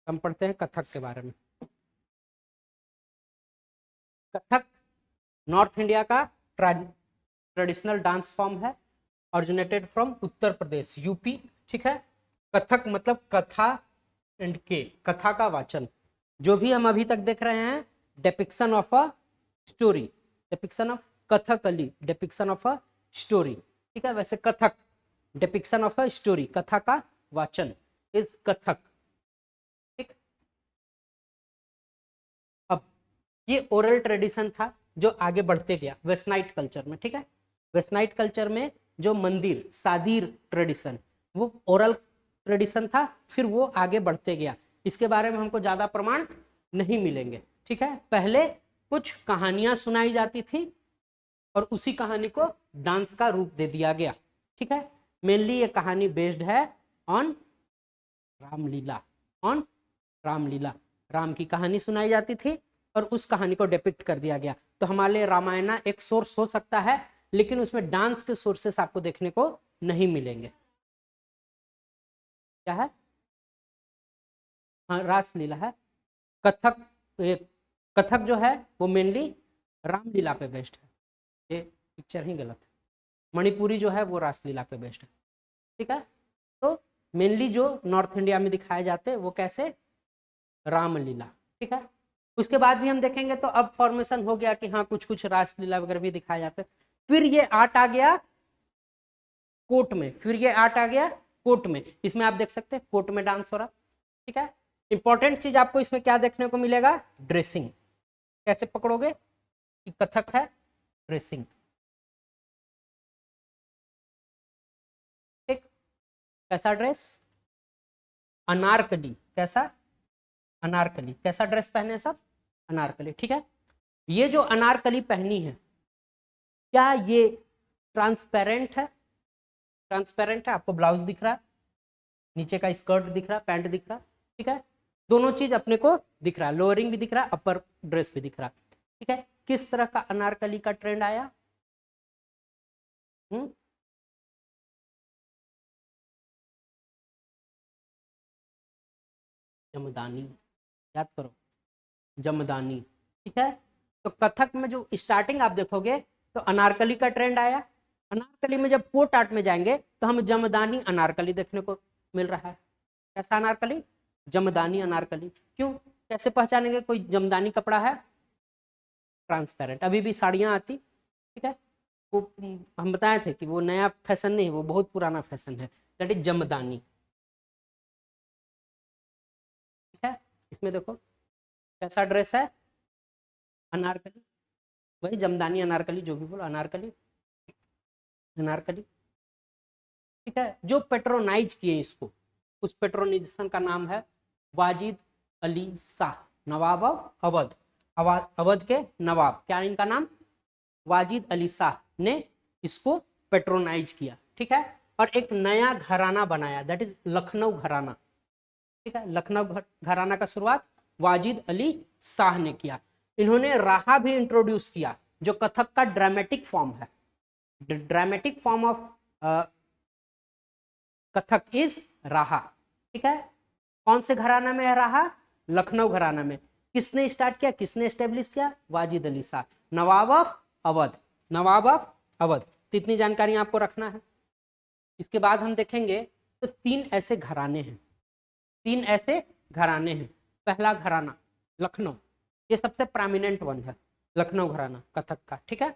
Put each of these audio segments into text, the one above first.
हम पढ़ते हैं कथक के बारे में। कथक नॉर्थ इंडिया का ट्रेडिशनल डांस फॉर्म है, originated from Uttar Pradesh UP. ठीक है, कथक मतलब कथा एंड के, कथा का वाचन। जो भी हम अभी तक देख रहे हैं depiction of a story, depiction of Kathakali, depiction of a story. ठीक है, वैसे Kathak depiction of a story, कथा का वाचन इज कथक। ठीक, अब ये ओरल ट्रेडिशन था जो आगे बढ़ते गया वेस्टनाइट कल्चर में। ठीक है, वेस्टनाइट कल्चर में जो मंदिर सादीर ट्रेडिशन वो ओरल ट्रेडिशन था, फिर वो आगे बढ़ते गया। इसके बारे में हमको ज्यादा प्रमाण नहीं मिलेंगे। ठीक है, पहले कुछ कहानियां सुनाई जाती थी और उसी कहानी को डांस का रूप दे दिया गया। ठीक है, मेनली ये कहानी बेस्ड है ऑन रामलीला, ऑन रामलीला। राम की कहानी सुनाई जाती थी और उस कहानी को डिपिक्ट कर दिया गया। तो हमारे लिए रामायण एक सोर्स हो सकता है, लेकिन उसमें डांस के सोर्सेस आपको देखने को नहीं मिलेंगे। क्या है? हाँ, रासलीला है। कथक, कथक जो है वो मेनली रामलीला पे बेस्ड है। ये पिक्चर ही गलत है, मणिपुरी जो है वो रासलीला पे बेस्ड है। ठीक है, तो मेनली जो नॉर्थ इंडिया में दिखाए जाते हैं वो कैसे, रामलीला। ठीक है, उसके बाद भी हम देखेंगे तो अब फॉर्मेशन हो गया कि हाँ कुछ कुछ रासलीला वगैरह भी दिखाए जाते हैं। फिर ये आर्ट आ गया कोर्ट में, फिर ये आर्ट आ गया कोर्ट में। इसमें आप देख सकते हैं कोर्ट में डांस हो रहा। ठीक है, इंपॉर्टेंट चीज आपको इसमें क्या देखने को मिलेगा, ड्रेसिंग। कैसे पकड़ोगे कि कथक है, ड्रेसिंग। ठीक, कैसा ड्रेस, अनारकली। कैसा, अनारकली। कैसा ड्रेस पहने सब, अनारकली। ठीक है, ये जो अनारकली पहनी है क्या ये ट्रांसपेरेंट है, ट्रांसपेरेंट है? आपको ब्लाउज दिख रहा है, नीचे का स्कर्ट दिख रहा है, पैंट दिख रहा है। ठीक है, दोनों चीज अपने को दिख रहा है, लोअरिंग भी दिख रहा है, अपर ड्रेस भी दिख रहा है। ठीक है, किस तरह का अनारकली का ट्रेंड आया? जमदानी, याद करो, जमदानी। ठीक है, तो कथक में जो स्टार्टिंग आप देखोगे तो अनारकली का ट्रेंड आया। अनारकली में जब कोट आर्ट में जाएंगे तो हम जमदानी अनारकली देखने को मिल रहा है। कैसा अनारकली, जमदानी अनारकली। क्यों, कैसे पहचानेंगे कोई जमदानी कपड़ा है? ट्रांसपेरेंट। अभी भी साड़ियां आती, ठीक है, वो हम बताए थे कि वो नया फैशन नहीं, वो बहुत पुराना फैशन है, दैट इज जमदानी। ठीक है, इसमें देखो कैसा ड्रेस है, अनारकली, वही जमदानी अनारकली, जो भी बोलो अनारकली, अनारकली। ठीक है, जो पेट्रोनाइज किए इसको, उस पेट्रोनाइजेशन का नाम है वाजिद अली शाह, नवाब ऑफ अवध। अवध के नवाब, क्या इनका नाम, वाजिद अली शाह ने इसको पेट्रोनाइज किया। ठीक है, और एक नया घराना बनाया, दैट इज लखनऊ घराना। ठीक है, लखनऊ घराना का शुरुआत वाजिद अली शाह ने किया। इन्होंने राहा भी इंट्रोड्यूस किया, जो कथक का ड्रामेटिक फॉर्म है। Dramatic form of Kathak is राहा। ठीक है, कौन से घराना में है राहा, लखनऊ घराना में। किसने स्टार्ट किया, किसने स्टेब्लिश किया, वाजिद अली शाह, नवाब ऑफ अवध, नवाब ऑफ अवध। तो इतनी जानकारी आपको रखना है। इसके बाद हम देखेंगे तो तीन ऐसे घराने हैं, तीन ऐसे घराने हैं। पहला घराना लखनऊ, ये सबसे प्रोमिनेंट वन है, लखनऊ घराना कथक का। ठीक है,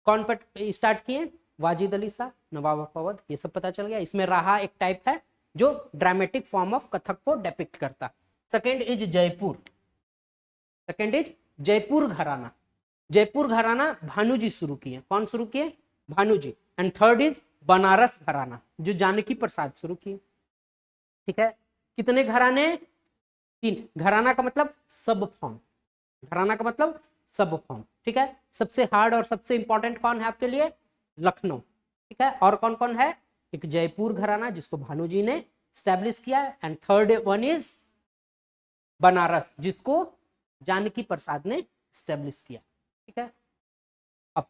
कौन पर स्टार्ट किए, वाजिद अली शाह, नवाब ऑफ अवध, ये सब पता चल गया। इसमें राहा एक टाइप है जो ड्रामेटिक फॉर्म ऑफ कथक को डिपिक्ट करता। Second is Jaipur, second is Jaipur घराना। जयपुर घराना भानुजी शुरू किए, कौन शुरू किए, Bhanuji. And third is Banaras घराना, जो जानकी प्रसाद शुरू किए। ठीक है, कितने घराने, तीन। घराना का मतलब सब फॉर्म, घराना का मतलब सब फॉर्म। ठीक है, सबसे हार्ड और सबसे इंपॉर्टेंट कौन है आपके लिए, लखनऊ। ठीक है, और कौन कौन है, एक जयपुर घराना जिसको भानुजी ने स्टैब्लिश किया, and third one is Banaras, जिसको जानकी प्रसाद ने स्टैब्लिश किया। ठीक है, अब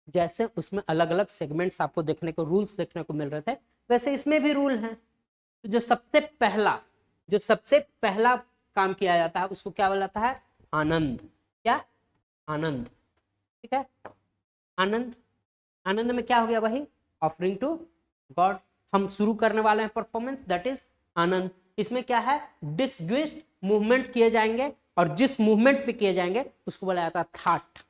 जैसे उसमें अलग अलग सेगमेंट्स आपको देखने को, रूल्स देखने को मिल रहे थे, वैसे इसमें भी रूल हैं। तो जो सबसे पहला जो सबसे पहला काम किया जाता है उसको क्या बोला जाता है? आनंद। क्या? आनंद। ठीक है, आनंद। आनंद में क्या हो गया भाई? Offering to God. हम शुरू करने वाले हैं परफॉर्मेंस, दैट इज आनंद। इसमें क्या है? डिस्ग्विश्ड मूवमेंट किए जाएंगे, और जिस मूवमेंट पे किए जाएंगे उसको बोला जाता है थाट।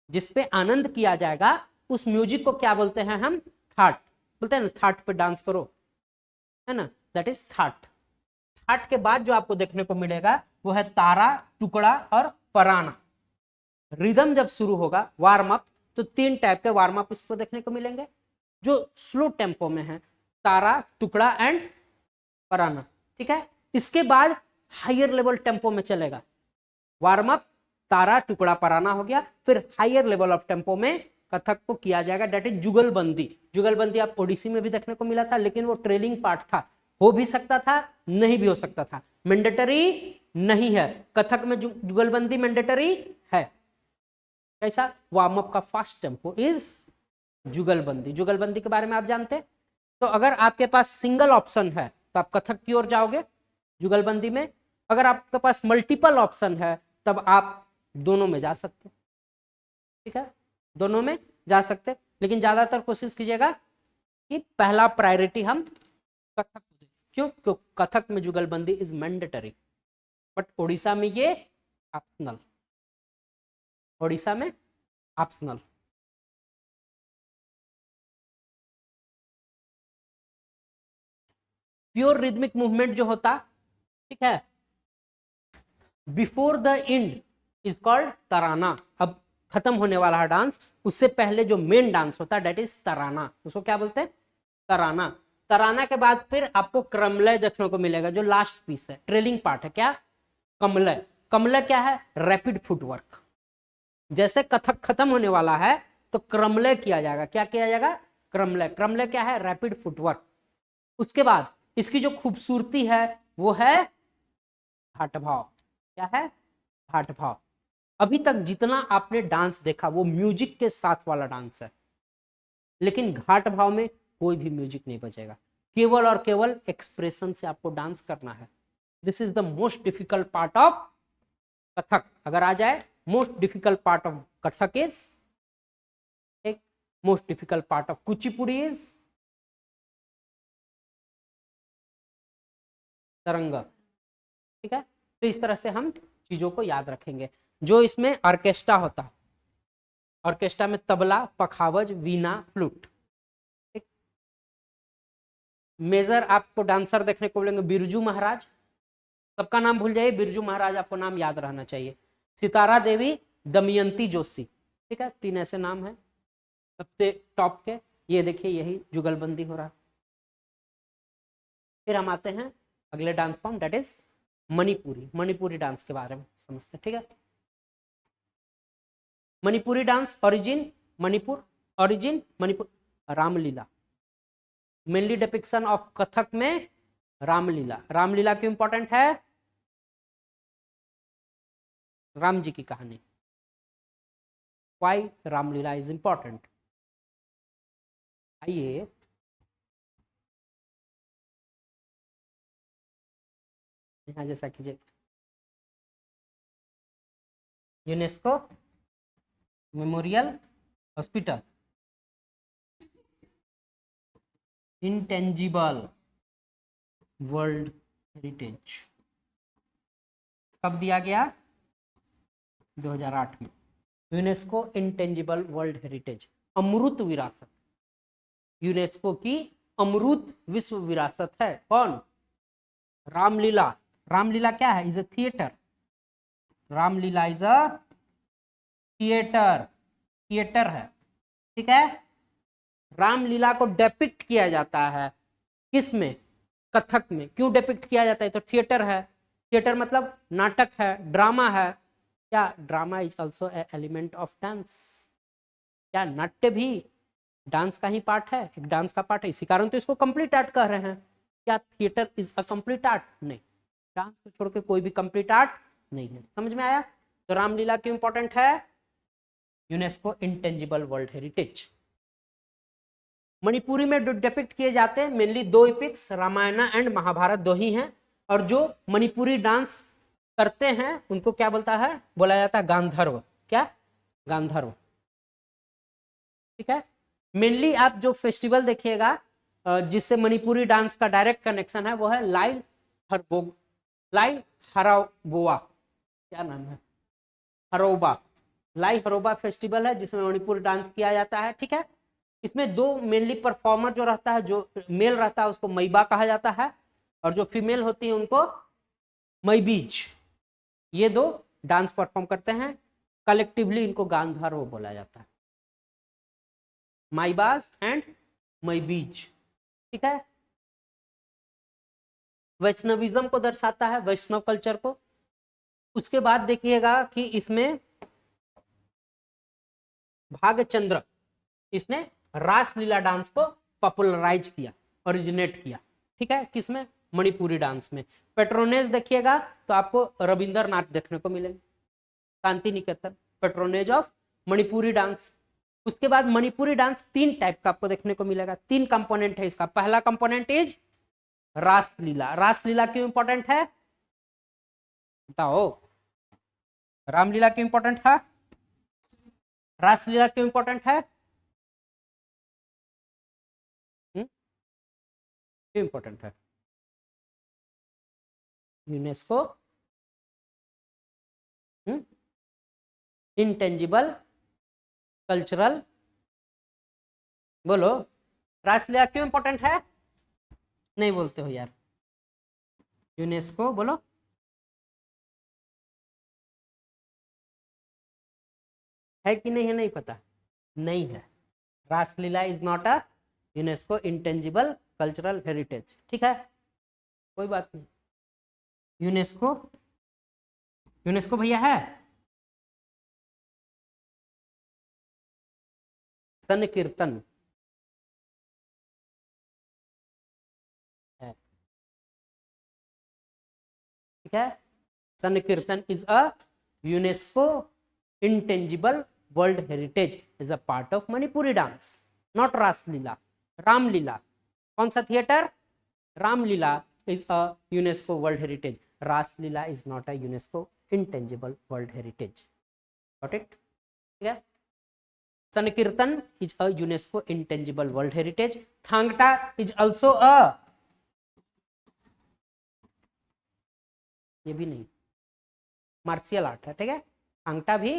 जिसपे आनंद किया जाएगा उस म्यूजिक को क्या बोलते हैं हम? थाट। बोलते हैं ना थाट पे डांस करो, है ना, दैट इज थाट। थाट के बाद जो आपको देखने को मिलेगा वो है तारा, टुकड़ा और पराना। रिदम जब शुरू होगा, वार्म अप, तो 3 टाइप के वार्म अप इसको देखने को मिलेंगे जो स्लो टेम्पो में है, तारा, टुकड़ा एंड पराना। ठीक है, इसके बाद हायर लेवल टेम्पो में चलेगा। वार्म अप, तारा, टुकड़ा, पराना हो गया, फिर हायर लेवल ऑफ टेम्पो में कथक को किया जाएगा, डेट इज जुगलबंदी। जुगलबंदी आप ओडिसी में भी देखने को मिला था, लेकिन वो ट्रेलिंग पार्ट था, हो भी सकता था, नहीं भी हो सकता था, मैंडेटरी नहीं है। कथक में जुगलबंदी मैंडेटरी है। कैसा? वार्म अप का फास्ट टेम्पो इज जुगलबंदी। जुगलबंदी के बारे में आप जानते हैं? तो अगर आपके पास सिंगल ऑप्शन है तो आप कथक की ओर जाओगे जुगलबंदी में, अगर आपके पास मल्टीपल ऑप्शन है तब आप दोनों में जा सकते। ठीक है, दोनों में जा सकते, लेकिन ज्यादातर कोशिश कीजिएगा कि पहला प्रायोरिटी हम कथक को दें। क्यों? क्योंकि कथक में जुगलबंदी इज मैंडेटरी, बट ओडिशा में ये ऑप्शनल। ओडिशा में ऑप्शनल। प्योर रिदमिक मूवमेंट जो होता, ठीक है, before the end is called tarana. अब खत्म होने वाला है डांस, उससे पहले जो मेन डांस होता है डेट इज तराना, उसको क्या बोलते हैं? तराना। तराना के बाद फिर आपको क्रमलय देखने को मिलेगा, जो लास्ट पीस है, ट्रेलिंग पार्ट है। क्या? कमलय। कमलय क्या है? Rapid footwork. जैसे कथक खत्म होने वाला है तो क्रमलय किया जाएगा। क्या किया जाएगा? क्रमलय। क्रमलय क्या है? Rapid footwork. उसके बाद इसकी जो खूबसूरती है वो है घाट भाव। क्या है? घाट भाव। अभी तक जितना आपने डांस देखा वो म्यूजिक के साथ वाला डांस है, लेकिन घाट भाव में कोई भी म्यूजिक नहीं बजेगा, केवल और केवल एक्सप्रेशन से आपको डांस करना है। This is the most difficult part of Kathak. अगर आ जाए, most difficult part of Kathak is, एक most difficult part of Kuchipudi is Tarang. ठीक है, तो इस तरह से हम चीजों को याद रखेंगे। जो इसमें ऑर्केस्ट्रा होता है, ऑर्केस्ट्रा में तबला, पखावज, वीणा, फ्लूट। मेजर आपको डांसर देखने को मिलेंगे बिरजू महाराज, सबका नाम भूल जाइए, बिरजू महाराज आपको नाम याद रहना चाहिए। सितारा देवी, दमयंती जोशी। ठीक है, 3 ऐसे नाम हैं सबसे टॉप के। ये देखिए, यही जुगलबंदी हो रहा है। फिर हम आते हैं अगले dance form, that is Manipuri. Manipuri dance के बारे में समझते हैं। ठीक है, Manipuri dance origin Manipur, origin Manipur, Ramlila. Mainly depiction of Kathak में रामलीला। रामलीला क्यों इंपॉर्टेंट है? राम जी की कहानी। Why Ramlila is important? आइए, यहां जैसा कीजिए, UNESCO memorial hospital, intangible world heritage कब दिया गया? 2008 में। यूनेस्को इंटेंजिबल वर्ल्ड हेरिटेज, अमृत विरासत, यूनेस्को की अमृत विश्व विरासत है। कौन? रामलीला। रामलीला क्या है? Is a theatre. Ramlila is a theatre, theatre है। ठीक है, रामलीला को डेपिक्ट किया जाता है किस में? कथक में। क्यों डेपिक्ट किया जाता है? तो थिएटर है। थिएटर मतलब नाटक है, ड्रामा है। क्या? Drama is also a element of dance. क्या नाट्य भी डांस का ही पार्ट है? एक डांस का पार्ट है, इसी कारण तो इसको कंप्लीट आर्ट कह रहे हैं। क्या theatre is a complete art? नहीं, डांस को छोड़ के कोई भी कंप्लीट आर्ट नहीं है। समझ में आया? तो रामलीला क्यों इंपॉर्टेंट है? UNESCO intangible world heritage. Manipuri में डिपिक्ट किए जाते हैं mainly 2 epics, Ramayana and Mahabharata, 2 ही हैं। और जो मणिपुरी डांस करते हैं उनको क्या बोला जाता है गांधर्व। क्या? गांधर्व। ठीक है। मेनली आप जो फेस्टिवल देखिएगा जिससे मणिपुरी डांस का डायरेक्ट कनेक्शन है वो है लाई हराबोआ, क्या नाम है, हरोबा, लाई हरोबा फेस्टिवल है जिसमें मणिपुरी डांस किया जाता है। ठीक है। इसमें दो मेनली परफॉर्मर जो रहता है, जो मेल रहता है उसको मैबा कहा जाता है और जो फीमेल होती है उनको मैबीज। ये दो डांस परफॉर्म करते हैं, कलेक्टिवली इनको गांधर्व बोला जाता है, माइबास एंड मैबीज। ठीक है। वैष्णविज्म को दर्शाता है, वैष्णव कल्चर को। उसके बाद देखिएगा कि इसमें भागचंद्र, इसने रासलीला डांस को पॉपुलराइज किया, ओरिजिनेट किया। ठीक है। किसमें? मणिपुरी डांस में। पेट्रोनेज देखिएगा तो आपको रविंद्रनाथ देखने को मिलेंगे, Shanti Niketan, patronage of Manipuri dance. उसके बाद मणिपुरी डांस 3 टाइप का आपको देखने को मिलेगा, 3 कंपोनेंट है इसका। पहला कंपोनेंट इज रासलीला। रासलीला क्यों इंपॉर्टेंट है बताओ? रामलीला क्यों इंपॉर्टेंट था? रासलीला क्यों इंपॉर्टेंट है? क्यों इंपॉर्टेंट है? यूनेस्को इंटेंजिबल कल्चरल, बोलो रासलीला क्यों इंपॉर्टेंट है? नहीं बोलते हो यार। यूनेस्को बोलो। है कि नहीं है? नहीं पता? नहीं है। Raslila is not a UNESCO intangible cultural heritage. ठीक है, कोई बात नहीं। यूनेस्को, यूनेस्को भैया है। संकीर्तन है। ठीक है। Sankirtan is a UNESCO intangible world heritage, is a part of Manipuri dance, not Raslila. Ramlila कौन सा theatre? Ramlila is a UNESCO World Heritage. Raslila is not a UNESCO intangible World Heritage. Got it? ठीक है। संकीर्तन is a UNESCO intangible World Heritage. Thangta is also a, ये भी नहीं, martial art है। ठीक है। थांगटा भी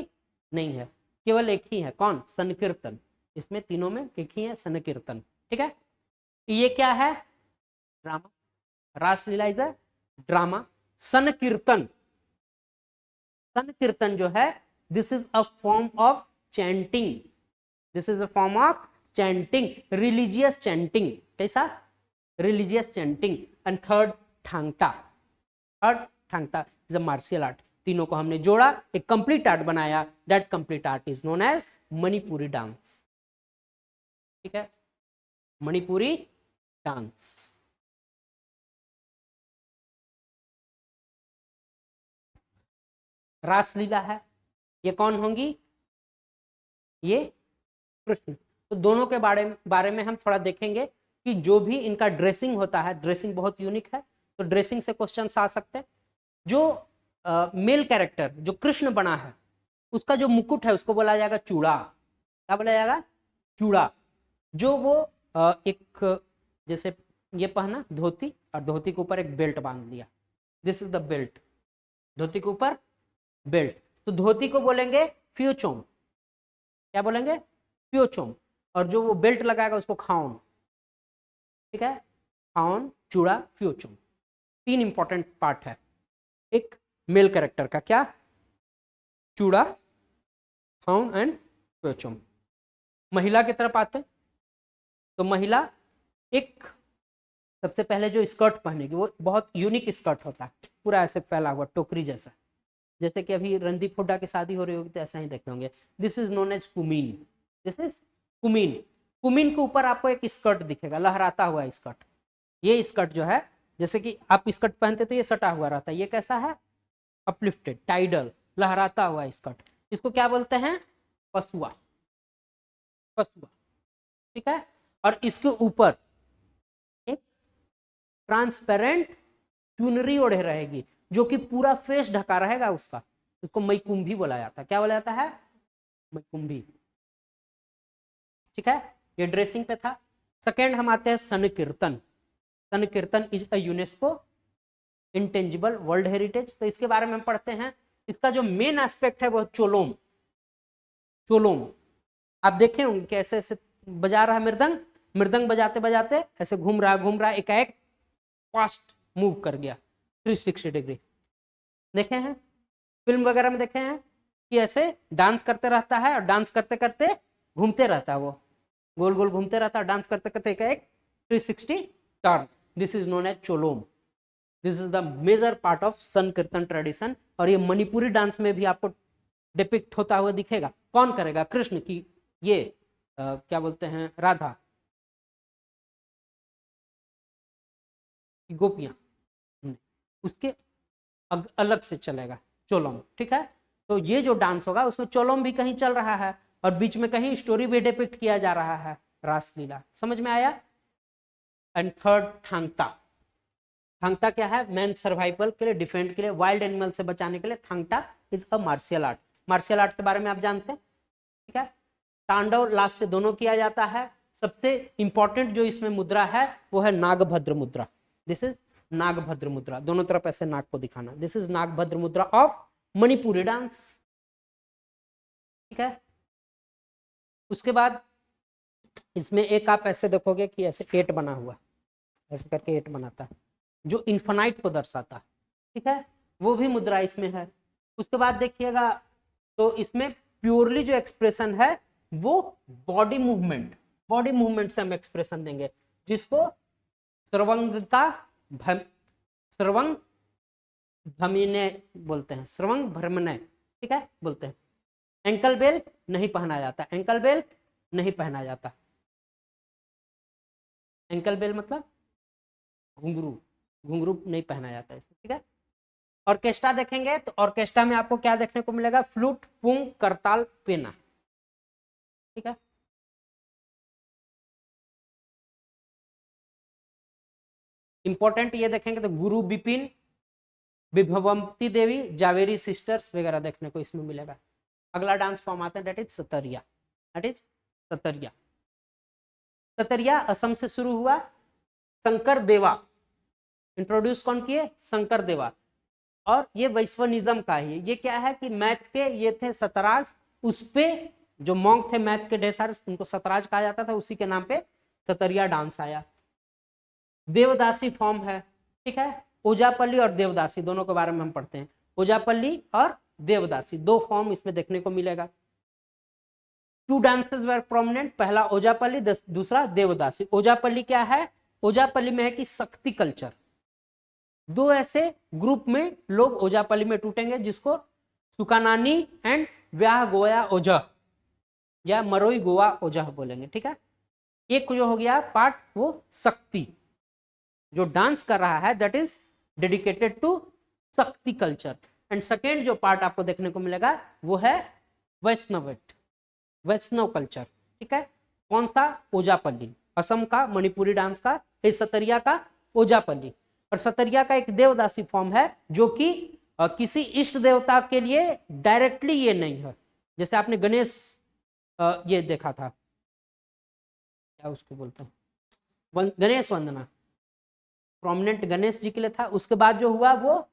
नहीं है, केवल एक ही है। कौन? संकीर्तन। इसमें तीनों में एक ही है, संकीर्तन। ठीक है। ये क्या है? Drama. Raslila is a drama. Sankirtan, Sankirtan जो है, this is a form of chanting, this is a form of chanting, religious chanting. कैसा? Religious chanting. And third Thangta, third Thangta is a martial art. तीनों को हमने जोड़ा, एक कंप्लीट आर्ट बनाया। That complete art is known as Manipuri dance. ठीक है, Manipuri dance. रासलीला है, ये कौन होंगी? ये कृष्ण। तो दोनों के बारे में हम थोड़ा देखेंगे कि जो भी इनका ड्रेसिंग होता है, ड्रेसिंग बहुत यूनिक है, तो ड्रेसिंग से क्वेश्चंस आ सकते हैं। जो मेल कैरेक्टर जो कृष्ण बना है, उसका जो मुकुट है उसको बोला जाएगा चूड़ा। क्या बोला जाएगा? चूड़ा। जो वो एक जैसे ये पहना धोती, और धोती के ऊपर एक बेल्ट बांध लिया, दिस इज द बेल्ट। धोती के ऊपर बेल्ट, तो धोती को बोलेंगे फ्यूचोम। क्या बोलेंगे? फ्यूचोम। और जो वो बेल्ट लगाएगा उसको खाउन। ठीक है, खाउन, चूड़ा, फ्यूचोम। 3 इंपॉर्टेंट पार्ट है एक मेल कैरेक्टर का। क्या? चूड़ा, खाउन एंड फ्यूचोम। महिला की तरफ आते, तो महिला एक सबसे पहले जो स्कर्ट पहनेगी वो बहुत यूनिक स्कर्ट होता है, पूरा ऐसे फैला हुआ टोकरी जैसा, जैसे कि अभी रणदीप हुड्डा की शादी हो रही होगी तो ऐसा ही देखते होंगे। This is known as Kumin, this is Kumin. Kumin के ऊपर आपको एक स्कर्ट दिखेगा, लहराता हुआ स्कर्ट। ये स्कर्ट जो है, जैसे कि आप स्कर्ट पहनते तो ये सटा हुआ रहता है, ये कैसा है? अपलिफ्टेड, टाइडल, लहराता हुआ स्कर्ट। इसको क्या बोलते हैं? पसुआ, पसुआ। ठीक है। और इसके ऊपर एक ट्रांसपेरेंट चुनरी ओढ़े रहेगी, जो कि पूरा फेस ढका रहेगा उसका, उसको मैकुंभी बोला जाता है। क्या बोला जाता है? मैकुंभी। ठीक है, ये ड्रेसिंग पे था। सेकेंड हम आते हैं संकीर्तन। संकीर्तन is a UNESCO intangible world heritage. तो इसके बारे में हम पढ़ते हैं। इसका जो मेन एस्पेक्ट है वो चोलोम। चोलोम आप देखे होंगे कि ऐसे ऐसे बजा रहा है मृदंग, मृदंग बजाते बजाते ऐसे घूम रहा, एकाएक फास्ट मूव कर गया 360 डिग्री। देखे हैं फिल्म वगैरह में, देखे हैं कि ऐसे डांस करते रहता है और डांस करते करते घूमते रहता है, वो गोल गोल घूमते रहता है, डांस करते करते एक 360 turn. This is known as Cholom. This is the major part of Sankirtan tradition. और ये मणिपुरी डांस में भी आपको डिपिक्ट होता हुआ दिखेगा। कौन करेगा? कृष्ण की ये क्या बोलते हैं, राधा गोपियां, उसके अलग से चलेगा चोलोम। ठीक है, तो ये जो डांस होगा उसमें चोलोम भी कहीं चल रहा है और बीच में कहीं स्टोरी भी डिपिक्ट किया जा रहा है, रासलीला। समझ में आया? And third Thangta. थांगता क्या है? मैन सर्वाइवल के लिए, डिफेंड के लिए, वाइल्ड एनिमल से बचाने के लिए Thangta is a martial art. Martial art के बारे में आप जानते हैं। ठीक है, तांडव लास्ट से दोनों किया जाता है। सबसे इंपॉर्टेंट जो इसमें मुद्रा है वो है नागभद्र मुद्रा। दिस इज नागभद्र मुद्रा, दोनों तरफ ऐसे नाग को दिखाना। दिस इज नागभद्र मुद्रा ऑफ मणिपुरी डांस। ठीक है, उसके बाद इसमें एक आप ऐसे देखोगे कि ऐसे 8 बना हुआ, ऐसे करके 8 बनाता है जो इन्फानाइट को दर्शाता है। ठीक है, वो भी मुद्रा इसमें है। उसके बाद देखिएगा तो इसमें प्योरली जो एक्सप्रेशन है वो बॉडी मूवमेंट से हम एक्सप्रेशन देंगे, जिसको श्रवंग भमिने बोलते हैं, श्रवंग भ्रमणय। ठीक है, बोलते हैं। एंकल बेल नहीं पहना जाता, एंकल बेल नहीं पहना जाता। एंकल बेल मतलब घुंघरू, घुंघरू नहीं पहना जाता है। ठीक है, ऑर्केस्ट्रा देखेंगे तो ऑर्केस्ट्रा में आपको क्या देखने को मिलेगा? फ्लूट, पुंग, करताल, पेना। ठीक है, इंपॉर्टेंट ये देखेंगे तो गुरु बिपिन, विभवंती देवी, जावेरी सिस्टर्स वगैरह देखने को इसमें मिलेगा। अगला डांस फॉर्म आता है that is Sattriya. That is Sattriya. Sattriya Assam से शुरू हुआ। शंकर देवा इंट्रोड्यूस कौन किए? शंकर देवा। और ये वैश्वनिज्म का ही, ये क्या है कि मैथ के ये थे सतराज, उस पे जो मॉन्क थे मैथ के ढेर सारे, उनको सतराज कहा जाता था, उसी के नाम पे सतरिया डांस आया। देवदासी फॉर्म है। ठीक है, ओजापल्ली और देवदासी दोनों के बारे में हम पढ़ते हैं। ओजापल्ली और देवदासी दो फॉर्म इसमें देखने को मिलेगा। 2 डांसेस वर प्रोमिनेंट, पहला ओजापल्ली, दूसरा देवदासी। ओजापल्ली क्या है? ओजापल्ली में है कि शक्ति कल्चर। 2 ऐसे ग्रुप में लोग ओजापल्ली में टूटेंगे, जिसको सुकानानी एंड व्याह गोया ओजह या मरोई गोवा ओजह बोलेंगे। ठीक है, एक जो हो गया पार्ट वो शक्ति, जो डांस कर रहा है दैट इज डेडिकेटेड टू शक्ति कल्चर। एंड सेकेंड जो पार्ट आपको देखने को मिलेगा वो है वैष्णव कल्चर। ठीक है, कौन सा? ओजापल्ली, असम का मणिपुरी डांस का, सतरिया का ओजापल्ली। और सतरिया का एक देवदासी फॉर्म है जो कि किसी इष्ट देवता के लिए डायरेक्टली ये नहीं है। जैसे आपने गणेश ये देखा था, क्या उसको बोलते हैं, गणेश वंदना, प्रोमिनेंट गणेश जी के लिए था। उसके बाद जो हुआ वो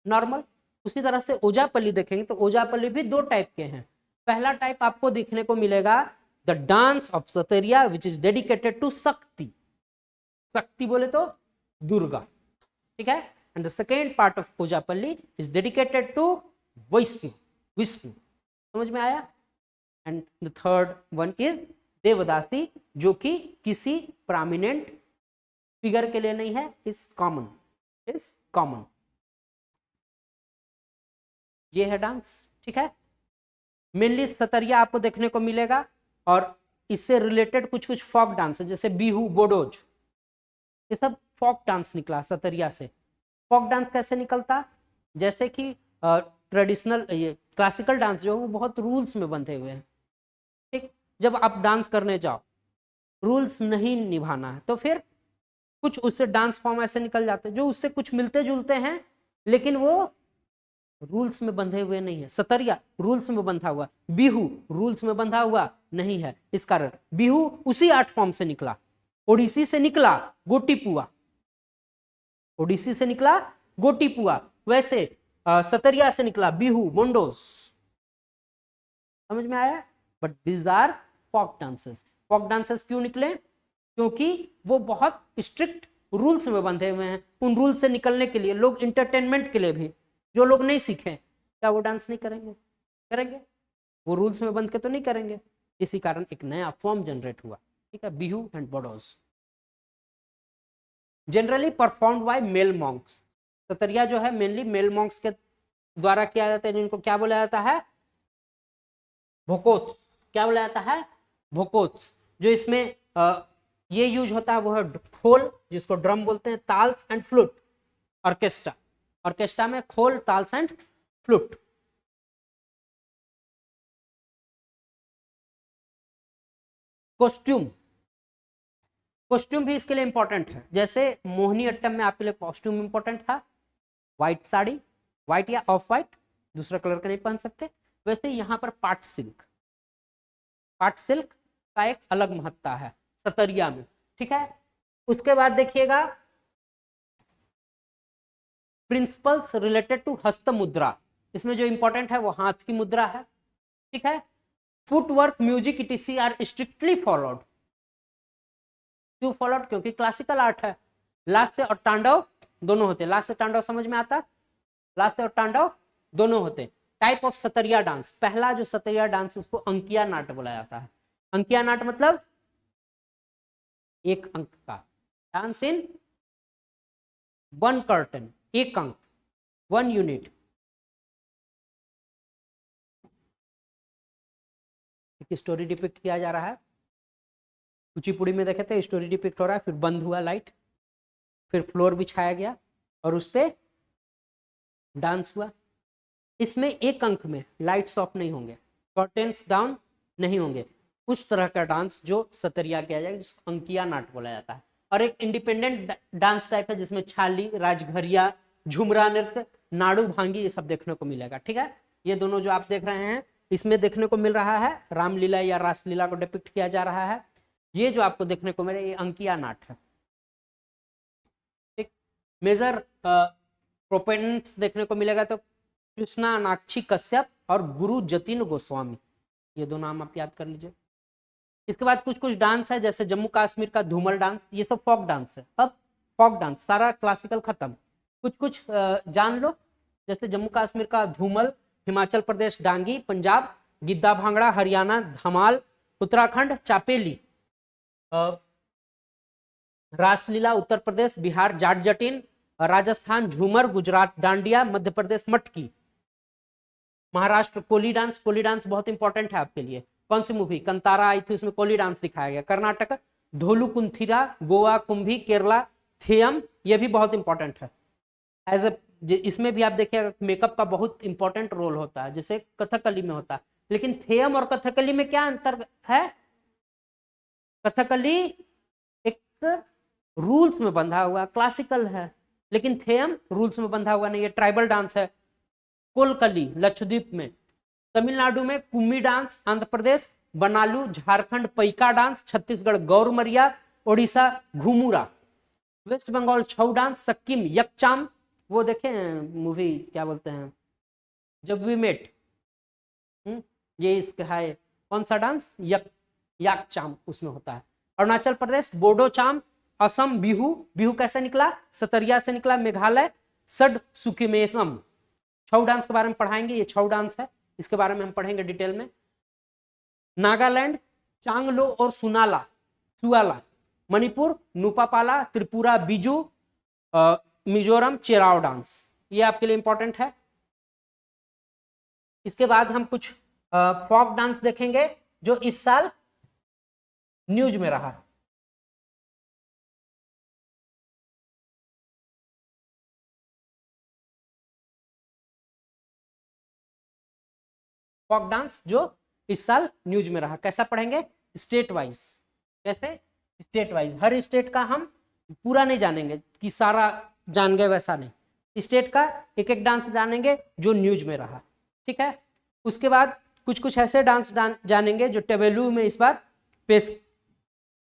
नॉर्मल। उसी तरह से ओजापल्ली देखेंगे तो ओजापल्ली भी 2 टाइप के हैं। पहला टाइप आपको देखने को मिलेगा the dance of Sattriya which is dedicated to Shakti. Shakti बोले तो दुर्गा। ठीक है, and the second part of Ojapali is dedicated to Vishnu. समझ में आया? And the third one is Devadasi, जो कि किसी प्रोमिनेंट फिगर के लिए नहीं है, इज कॉमन। ये है डांस। ठीक है, मेनली सतरिया आपको देखने को मिलेगा और इससे रिलेटेड कुछ कुछ फॉक डांस है, जैसे बिहू, बोडोज, ये सब फॉक डांस निकला सतरिया से। फॉक डांस कैसे निकलता? जैसे कि ट्रेडिशनल ये क्लासिकल डांस जो है वो बहुत रूल्स में बंधे हुए हैं। ठीक, जब आप डांस करने जाओ रूल्स नहीं निभाना है तो फिर कुछ उससे डांस फॉर्म ऐसे निकल जाते हैं जो उससे कुछ मिलते जुलते हैं, लेकिन वो रूल्स में बंधे हुए नहीं है। सतरिया रूल्स में बंधा हुआ, बिहू रूल्स में बंधा हुआ नहीं है। इस कारण बिहू उसी आर्ट फॉर्म से निकला, ओडिसी से निकला गोटीपुआ, ओडिसी से निकला गोटीपुआ, वैसे सतरिया से निकला बिहू मोंडोस। समझ में आया? But these are folk dances. Folk dances क्यों निकले? क्योंकि वो बहुत स्ट्रिक्ट रूल्स में बंधे हुए हैं। उन रूल से निकलने के लिए लोग इंटरटेनमेंट के लिए भी, जो लोग नहीं सीखे, क्या वो डांस नहीं करेंगे? करेंगे। वो रूल्स में बंध के तो नहीं करेंगे। इसी कारण एक नया फॉर्म जनरेट हुआ, ठीक है, Bihu and Bodos. Generally performed by male monks. Sattriya जो है मेनली मेल मॉन्क्स के द्वारा किया जाता है, जिनको क्या बोला जाता है? भोकोत्स। क्या बोला जाता है? भोकोत्स। जो इसमें ये यूज होता है वो है खोल, जिसको ड्रम बोलते हैं, taals and flute. Orchestra, orchestra में खोल, taals and flute. Costume, costume भी इसके लिए इंपॉर्टेंट है। जैसे मोहिनी अट्टम में आपके लिए कॉस्ट्यूम इंपॉर्टेंट था, व्हाइट साड़ी, व्हाइट या ऑफ व्हाइट, दूसरा कलर का नहीं पहन सकते। वैसे यहाँ पर पाट सिल्क, पाट सिल्क का एक अलग महत्ता है सतरिया में, ठीक है। उसके बाद देखिएगा प्रिंसिपल्स रिलेटेड टू हस्त मुद्रा। इसमें जो इंपॉर्टेंट है वो हाथ की मुद्रा है, ठीक है। Footwork, music etc are strictly followed. क्यों फॉलोड? क्योंकि क्लासिकल आर्ट है। लास्य और तांडव दोनों होते, लास्य तांडव समझ में आता? लास्य और तांडव दोनों होते। टाइप ऑफ सतरिया डांस, पहला जो सतरिया डांस उसको अंकिया नाट बोला जाता है। अंकिया नाट मतलब एक अंक का, डांस इन वन कर्टन, एक अंक, वन यूनिट। एक स्टोरी डिपिक्ट किया जा रहा है, कुचिपुड़ी में देखे थे, स्टोरी डिपिक्ट हो रहा है, फिर बंद हुआ लाइट, फिर फ्लोर बिछाया गया और उस पर डांस हुआ। इसमें एक अंक में लाइट्स ऑफ नहीं होंगे, कर्टेन्स डाउन नहीं होंगे। उस तरह का डांस जो सतरिया किया जाए, जिसको अंकिया नाट बोला जाता है। और एक इंडिपेंडेंट डांस टाइप है जिसमें छाली, राजघरिया, झुमरा नृत्य, नाड़ू भांगी, ये सब देखने को मिलेगा, ठीक है। ये दोनों जो आप देख रहे हैं इसमें देखने को मिल रहा है रामलीला या रासलीला को डिपिक्ट किया जा रहा है। ये जो आपको देखने को मिले ये अंकिया नाट है, ठीक। मेजर प्रोपेनेंट्स देखने को मिलेगा तो कृष्णा नाक्षी कश्यप और गुरु जतिन गोस्वामी, ये दो नाम आप याद कर लीजिए। इसके बाद कुछ कुछ डांस है, जैसे जम्मू कश्मीर का धूमर डांस, ये सब फोक डांस है। अब फोक डांस सारा क्लासिकल खत्म, कुछ कुछ जान लो। जैसे जम्मू कश्मीर का धूमल, हिमाचल प्रदेश डांगी, पंजाब गिद्दा भांगड़ा, हरियाणा धमाल, उत्तराखंड चापेली, रासलीला, उत्तर प्रदेश बिहार जाट जटिन, राजस्थान झूमर, गुजरात डांडिया, मध्य प्रदेश मटकी, महाराष्ट्र कोली डांस। कोली डांस बहुत इंपॉर्टेंट है आपके लिए। कौन सी मूवी कंतारा आई थी उसमें कोली डांस दिखाया गया। कर्नाटक धोलू कुंथिरा, गोवा कुंभी, केरला थेयम, ये भी बहुत इंपॉर्टेंट है। एज ए इसमें भी आप देखिएगा मेकअप का बहुत इंपॉर्टेंट रोल होता है, जैसे कथकली में होता है। लेकिन थेयम और कथकली में क्या अंतर है? कथकली एक रूल्स में बंधा हुआ क्लासिकल है, लेकिन थेयम रूल्स में बंधा हुआ नहीं है, ट्राइबल डांस है। कोलकली लक्षद्वीप में, तमिलनाडु में Kummi dance, Andhra Pradesh Bonalu, Jharkhand Paika dance, Chhattisgarh गौरमरिया, Odisha Ghumura, waste Bengal छऊ डांस, सिक्किम यकचाम। वो देखे मूवी क्या बोलते हैं जब वी मेट, ये इसका है कौन सा डांस? याकचाम उसमें होता है। अरुणाचल प्रदेश बोडो चाम, असम बिहू, बिहू कैसे निकला? सतरिया से निकला। मेघालय सड सुकिमेसम, छऊ डांस के बारे में पढ़ाएंगे, ये छऊ डांस है, इसके बारे में हम पढ़ेंगे डिटेल में। नागालैंड चांगलो और सुनाला सुआला, मणिपुर नुपापाला, त्रिपुरा बिजू, मिजोरम चेराव डांस, ये आपके लिए इंपॉर्टेंट है। इसके बाद हम कुछ फोक डांस देखेंगे जो इस साल न्यूज में रहा। फोक डांस जो इस साल न्यूज में रहा, कैसा पढ़ेंगे? State wise. कैसे? स्टेट वाइज, हर स्टेट का हम पूरा नहीं जानेंगे कि सारा जान गए, वैसा नहीं। स्टेट का एक एक डांस जानेंगे जो न्यूज में रहा, ठीक है। उसके बाद कुछ कुछ ऐसे डांस जानेंगे जो टेबेलू में इस बार पेश,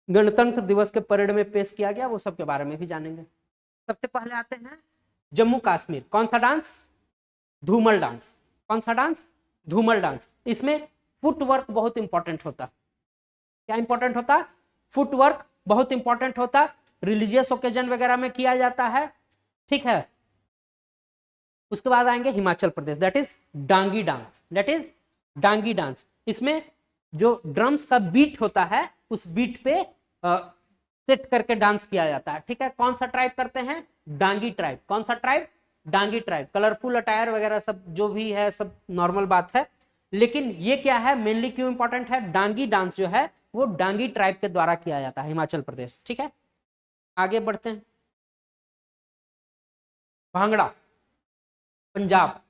गणतंत्र दिवस के परेड में पेश किया गया, वो सब के बारे में भी जानेंगे। सबसे पहले आते हैं जम्मू कश्मीर। कौन सा डांस? धूमर डांस। कौन सा डांस? धूमर डांस। इसमें फुटवर्क बहुत इंपॉर्टेंट होता। क्या इंपॉर्टेंट होता? फुटवर्क बहुत इंपॉर्टेंट होता। रिलीजियस ओकेजन वगैरह में किया जाता है, ठीक है। उसके बाद आएंगे Himachal Pradesh, that is Dangi dance. That is Dangi dance. इसमें जो ड्रम्स का बीट होता है उस बीट पे सेट करके डांस किया जाता है, ठीक है। कौन सा ट्राइब करते हैं? डांगी ट्राइब। कौन सा tribe? Dangi tribe. Colourful attire वगैरह सब जो भी है सब नॉर्मल बात है, लेकिन ये क्या है, मेनली क्यों इंपॉर्टेंट है? डांगी डांस जो है वो डांगी ट्राइब के द्वारा किया जाता है, हिमाचल प्रदेश, ठीक है। आगे बढ़ते हैं। भांगड़ा, पंजाब।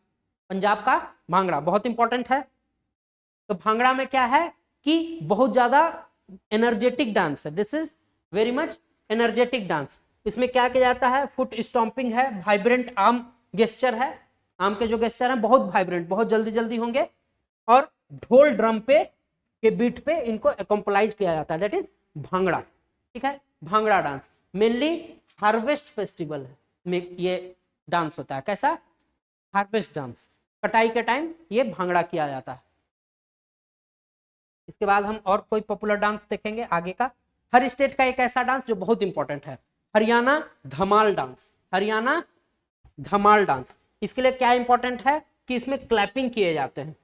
पंजाब का भांगड़ा बहुत इंपॉर्टेंट है। तो भांगड़ा में क्या है कि बहुत ज्यादा एनर्जेटिक डांस है। This is very much energetic dance. इसमें क्या किया जाता है? फुट स्टॉम्पिंग है, वाइब्रेंट आर्म गेस्चर है। आर्म के जो गेस्चर हैं बहुत वाइब्रेंट, बहुत जल्दी जल्दी होंगे, और ढोल ड्रम पे के बीट पे इनको एकम्पलाइज किया जाता है, दैट इज भांगड़ा, ठीक है। Bhangra dance mainly harvest festival में ये डांस होता है। कैसा? Harvest dance. कटाई के टाइम ये भांगड़ा किया जाता है। इसके बाद हम और कोई पॉपुलर डांस देखेंगे आगे का। हर स्टेट का एक ऐसा डांस जो बहुत इंपॉर्टेंट है, हरियाणा धमाल डांस। हरियाणा धमाल डांस। इसके लिए क्या इंपॉर्टेंट है कि इसमें क्लैपिंग किए जाते हैं।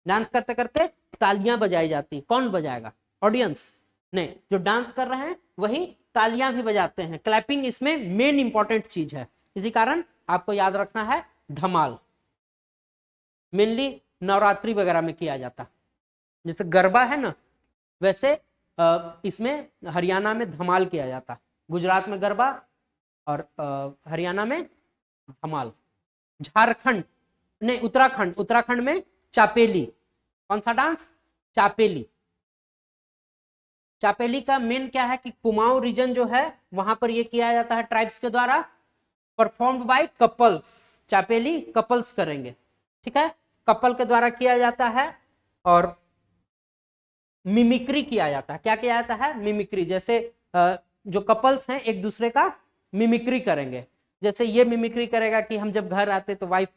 डांस करते करते तालियां बजाई जाती। कौन बजाएगा? ऑडियंस नहीं, जो डांस कर रहे हैं वही तालियां भी बजाते हैं। क्लैपिंग इसमें मेन इंपॉर्टेंट चीज है, इसी कारण आपको याद रखना है धमाल। मेनली नवरात्रि वगैरह में किया जाता, जैसे गरबा है ना, वैसे इसमें हरियाणा में धमाल किया जाता। गुजरात में गरबा और हरियाणा में धमाल। झारखंड नहीं, उत्तराखंड, उत्तराखंड में चापेली। कौन सा डांस? चापेली। चापेली का मेन क्या है कि कुमाऊं रीजन जो है वहां पर ये किया जाता है ट्राइब्स के द्वारा, परफॉर्म्ड बाय कपल्स। चापेली कपल्स करेंगे, ठीक है, कपल के द्वारा किया जाता है। और मिमिक्री किया जाता है। क्या किया जाता है? मिमिक्री। जैसे जो कपल्स हैं एक दूसरे का मिमिक्री करेंगे। जैसे ये मिमिक्री करेगा कि हम जब घर आते तो वाइफ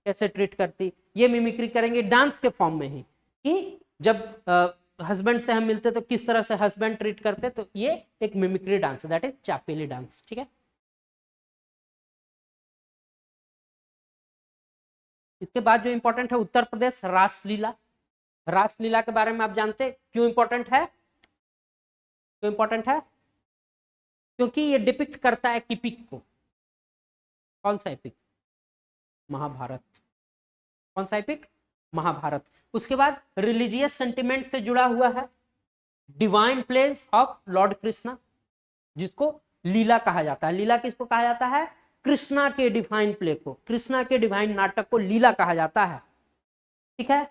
कैसे ट्रीट करती, ये मिमिक्री करेंगे डांस के फॉर्म में ही, कि जब हस्बैंड से हम मिलते तो किस तरह से हस्बैंड ट्रीट करते। तो ये एक मिमिक्री डांस है, दैट इज चापेली डांस, ठीक है। इसके बाद जो इंपॉर्टेंट है उत्तर प्रदेश रासलीला। रासलीला के बारे में आप जानते हैं क्यों इंपॉर्टेंट है? क्यों इंपॉर्टेंट है? क्योंकि ये डिपिक्ट करता है एपिक को। कौन सा एपिक? महाभारत। कौन सा एपिक? महाभारत। उसके बाद रिलीजियस सेंटिमेंट से जुड़ा हुआ है। Divine place of Lord Krishna, जिसको लीला कहा जाता है। लीला किसको कहा जाता है? कृष्णा के डिवाइन प्ले को, कृष्णा के डिवाइन नाटक को लीला कहा जाता है, ठीक है।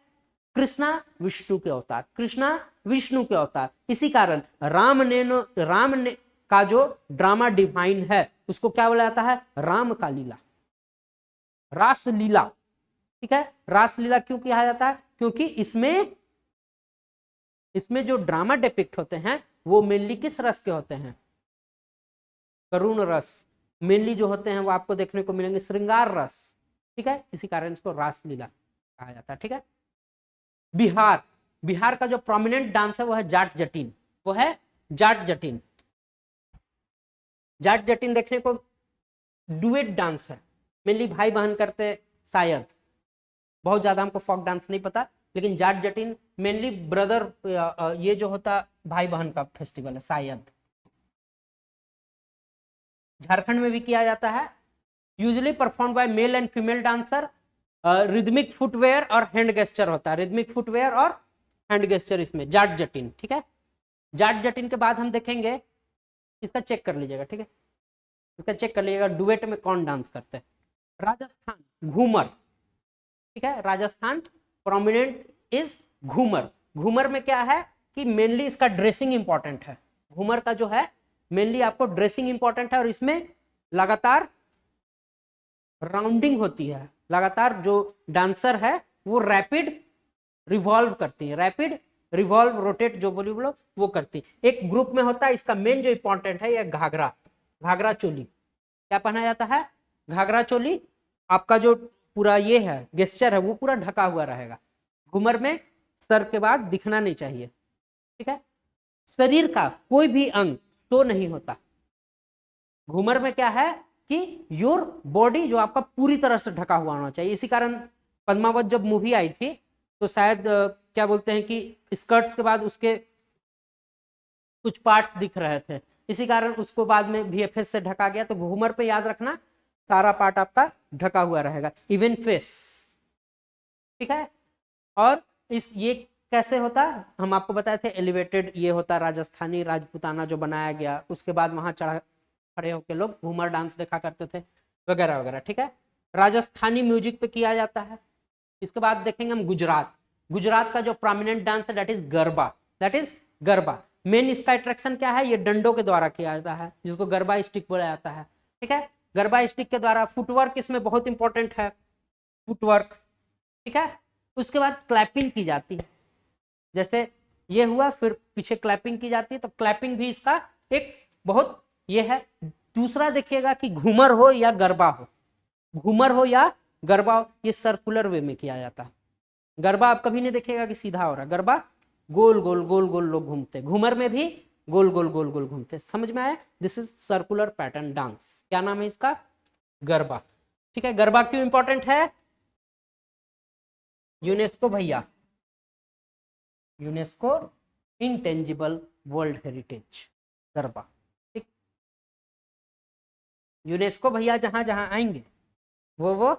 कृष्णा विष्णु के अवतार, कृष्णा विष्णु के अवतार। इसी कारण राम ने का जो ड्रामा डिवाइन है उसको क्या बोला जाता है? राम का लीला, रास लीला, ठीक है। रास लीला क्यों कहा जाता है? क्योंकि इसमें जो ड्रामा डिपिक्ट होते हैं वो मेनली किस रस के होते हैं? करुण रस। मेनली जो होते हैं वो आपको देखने को मिलेंगे श्रृंगार रस, ठीक है। इसी कारण इसको रास लीला कहा जाता है, ठीक है। बिहार, बिहार का जो प्रोमिनेंट डांस है वो है जाट जटिन। वो है जाट जटिन। जाट जटिन देखने को डुएट डांस है, मेनली भाई बहन करते शायद, बहुत ज्यादा हमको फोक डांस नहीं पता, लेकिन जाट जटिन मेनली ब्रदर, ये जो होता भाई बहन का फेस्टिवल है शायद। झारखंड में भी किया जाता है। Usually perform by male and female dancer. Rhythmic footwear और हैंड गेस्चर होता है, रिदमिक फुटवेयर और हैंड गेस्चर इसमें जाट जटिन, ठीक है। जाट जटिन के बाद हम देखेंगे, इसका चेक कर लीजिएगा, ठीक है, इसका चेक कर लीजिएगा डुएट में कौन डांस करते हैं। राजस्थान घूमर, ठीक है, राजस्थान प्रोमिनेंट इज घूमर। घूमर में क्या है कि मेनली इसका ड्रेसिंग इंपॉर्टेंट है। घूमर का जो है मेनली आपको ड्रेसिंग इंपॉर्टेंट है और इसमें लगातार राउंडिंग होती है, लगातार जो डांसर है वो रैपिड रिवॉल्व करती है, रैपिड रिवॉल्व रोटेट जो बोली बोलो वो करती है। एक ग्रुप में होता है, इसका मेन जो इंपॉर्टेंट है ये घाघरा, घाघरा चोली। क्या पहना जाता है? घाघरा चोली। आपका जो पूरा ये है गेस्चर है वो पूरा ढका हुआ रहेगा। घूमर में सर के बाद दिखना नहीं चाहिए, ठीक है। शरीर का कोई भी अंग तो नहीं होता। घूमर में क्या है कि योर बॉडी जो आपका पूरी तरह से ढका हुआ होना चाहिए। इसी कारण पद्मावत जब मूवी आई थी तो शायद क्या बोलते हैं कि स्कर्ट्स के बाद उसके कुछ पार्ट्स दिख रहे थे, इसी कारण उसको बाद में वीएफएक्स से ढका गया। तो घूमर पे याद रखना सारा पार्ट आपका ढका हुआ रहेगा, इवन फेस, ठीक है। और इस ये कैसे होता हम आपको बताए थे, एलिवेटेड ये होता राजस्थानी राजपूताना जो बनाया गया, उसके बाद वहां चढ़ा खड़े होकर लोग घूमर डांस देखा करते थे वगैरह वगैरह, ठीक है। राजस्थानी म्यूजिक पे किया जाता है। इसके बाद देखेंगे हम गुजरात। गुजरात का जो प्रोमिनेंट डांस है that is garba, that is garba. Main इसका अट्रैक्शन क्या है? ये डंडों के द्वारा किया जाता है जिसको गरबा स्टिक बोला जाता है, ठीक है। गरबा स्टिक के द्वारा फुटवर्क इसमें बहुत इंपॉर्टेंट है, फुटवर्क, ठीक है। उसके बाद क्लैपिंग की जाती है, जैसे ये हुआ फिर पीछे क्लैपिंग की जाती है, तो क्लैपिंग भी इसका एक बहुत ये है। दूसरा देखिएगा कि घूमर हो या गरबा हो, घूमर हो या गरबा हो, ये सर्कुलर वे में किया जाता है। गरबा आप कभी नहीं देखिएगा कि सीधा हो रहा, गरबा गोल गोल गोल गोल लोग घूमते, घूमर में भी गोल गोल गोल गोल घूमते। समझ में आया? This is circular pattern dance. क्या नाम है इसका? गरबा, ठीक है। गरबा क्यों इंपॉर्टेंट है? यूनेस्को भैया, UNESCO intangible world heritage, garba, ठीक। यूनेस्को भैया जहां जहां आएंगे वो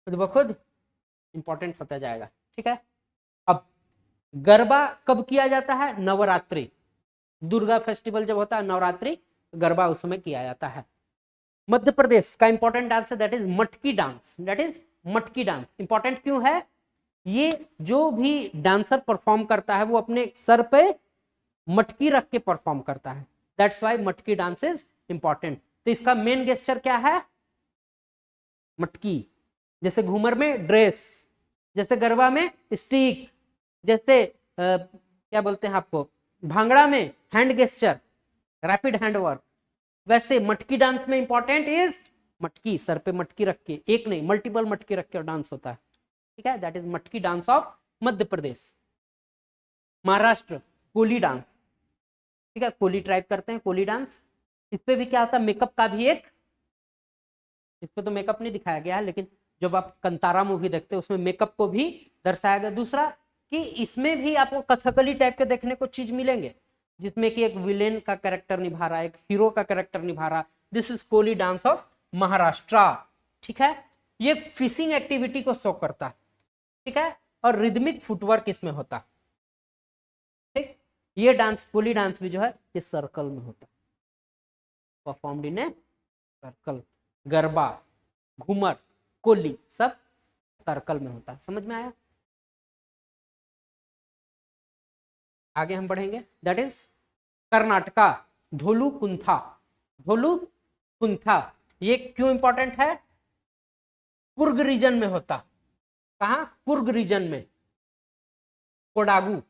खुद ब खुद इंपॉर्टेंट होता जाएगा, ठीक है। अब गरबा कब किया जाता है? नवरात्रि, दुर्गा फेस्टिवल जब होता है नवरात्रि, गरबा उस समय किया जाता है। मध्य प्रदेश का इंपॉर्टेंट डांस है that is Matki dance, that is Matki dance. Important क्यों है? ये जो भी डांसर परफॉर्म करता है वो अपने सर पे मटकी रख के परफॉर्म करता है, दैट्स व्हाई मटकी डांस इज इंपॉर्टेंट। तो इसका मेन गेस्चर क्या है? मटकी। जैसे घूमर में ड्रेस, जैसे गरबा में स्टिक, जैसे क्या बोलते हैं आपको भांगड़ा में hand gesture, rapid hand work, वैसे मटकी डांस में इंपॉर्टेंट इज मटकी। सर पे मटकी रख के, एक नहीं मल्टीपल मटकी रख के डांस होता है, ठीक है। That is Matki dance of Madhya Pradesh. Maharashtra Koli dance, ठीक है, कोली ट्राइब करते हैं कोली डांस। इस पे भी क्या होता है? मेकअप का भी एक, इस पे तो मेकअप नहीं दिखाया गया है, लेकिन जब आप कंतारा मूवी देखते हैं उसमें मेकअप को भी दर्शाया गया। दूसरा कि इसमें भी आपको कथकली टाइप के देखने को चीज मिलेंगे, जिसमें कि एक विलेन का कैरेक्टर निभा रहा है, एक हीरो का कैरेक्टर निभा रहा। This is Koli dance of Maharashtra, ठीक है। ये फिशिंग एक्टिविटी को शो करता है, ठीक है, और रिदमिक फुटवर्क इसमें होता, ठीक। ये डांस कोली डांस भी जो है ये सर्कल में होता, performed in a circle. Garba, Ghoomar, Koli सब सर्कल में होता है। समझ में आया? आगे हम बढ़ेंगे, दैट इज कर्नाटका धोलू कुंथा। धोलू कुंथा ये क्यों इंपॉर्टेंट है? कुर्ग रीजन में होता। कहा? कुर्ग रीजन में। कोडागू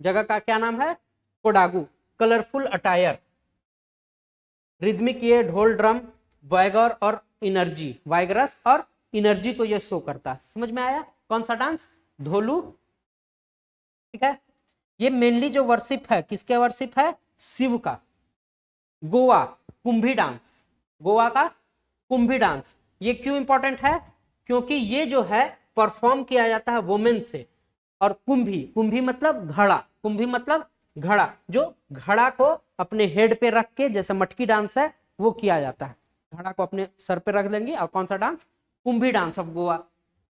जगह का क्या नाम है? कोडागू। कलरफुल अटायर, रिदमिक ये ढोल ड्रम, वाइगर और एनर्जी, वाइगरस और एनर्जी को ये शो करता है। समझ में आया? कौन सा डांस? धोलू, ठीक है। ये मेनली जो वर्शिप है किसके वर्शिप है? शिव का। गोवा कुंभी डांस, गोवा का कुंभी डांस ये क्यों इंपॉर्टेंट है? क्योंकि ये जो है परफॉर्म किया जाता है वुमेन से। और कुंभी, कुंभी मतलब घड़ा, कुंभी मतलब घड़ा, जो घड़ा को अपने हेड पे रख के, जैसे मटकी डांस है वो किया जाता है, घड़ा को अपने सर पे रख लेंगे। और कौन सा dance? Kumbhi dance of Goa,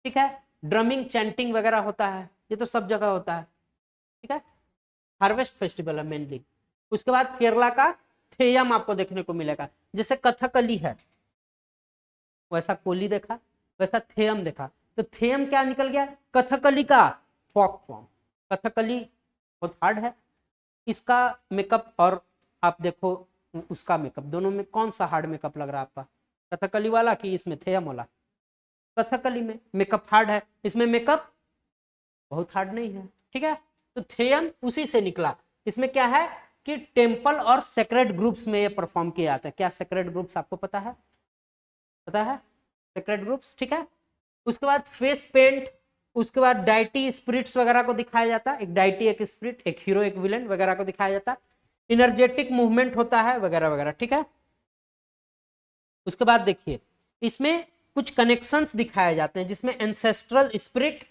ठीक है। ड्रमिंग चैंटिंग वगैरह होता है, ये तो सब जगह होता है, ठीक है। हार्वेस्ट फेस्टिवल है मेनली। उसके बाद केरला का थेयम आपको देखने को मिलेगा। जैसे कथकली है वैसा कोली देखा, वैसा थेयम देखा। तो थेयम क्या निकल गया? कथकली का फोक फॉर्म। कथकली बहुत हार्ड है, इसका मेकअप और आप देखो उसका मेकअप, दोनों में कौन सा हार्ड मेकअप लग रहा है आपका? कथकली वाला कि इसमें थेयम वाला? कथकली में मेकअप हार्ड है, इसमें मेकअप बहुत हार्ड नहीं है, ठीक है। तो थेयम उसी से निकला। इसमें क्या है कि टेम्पल और सेक्रेड ग्रुप्स में ये परफॉर्म किया जाता है। क्या सेक्रेड ग्रुप्स आपको पता है? पता है सेक्रेड ग्रुप्स, ठीक है। उसके बाद फेस पेंट, उसके बाद डाइटी स्पिरिट्स वगैरह को दिखाया जाता है। एक डाइटी, एक स्पिरिट, एक हीरो, एक विलेन वगैरह को दिखाया जाता है। इनर्जेटिक मूवमेंट होता है वगैरह वगैरह, ठीक है। उसके बाद देखिए इसमें कुछ कनेक्शंस दिखाए जाते हैं, जिसमें एंसेस्ट्रल स्पिरिट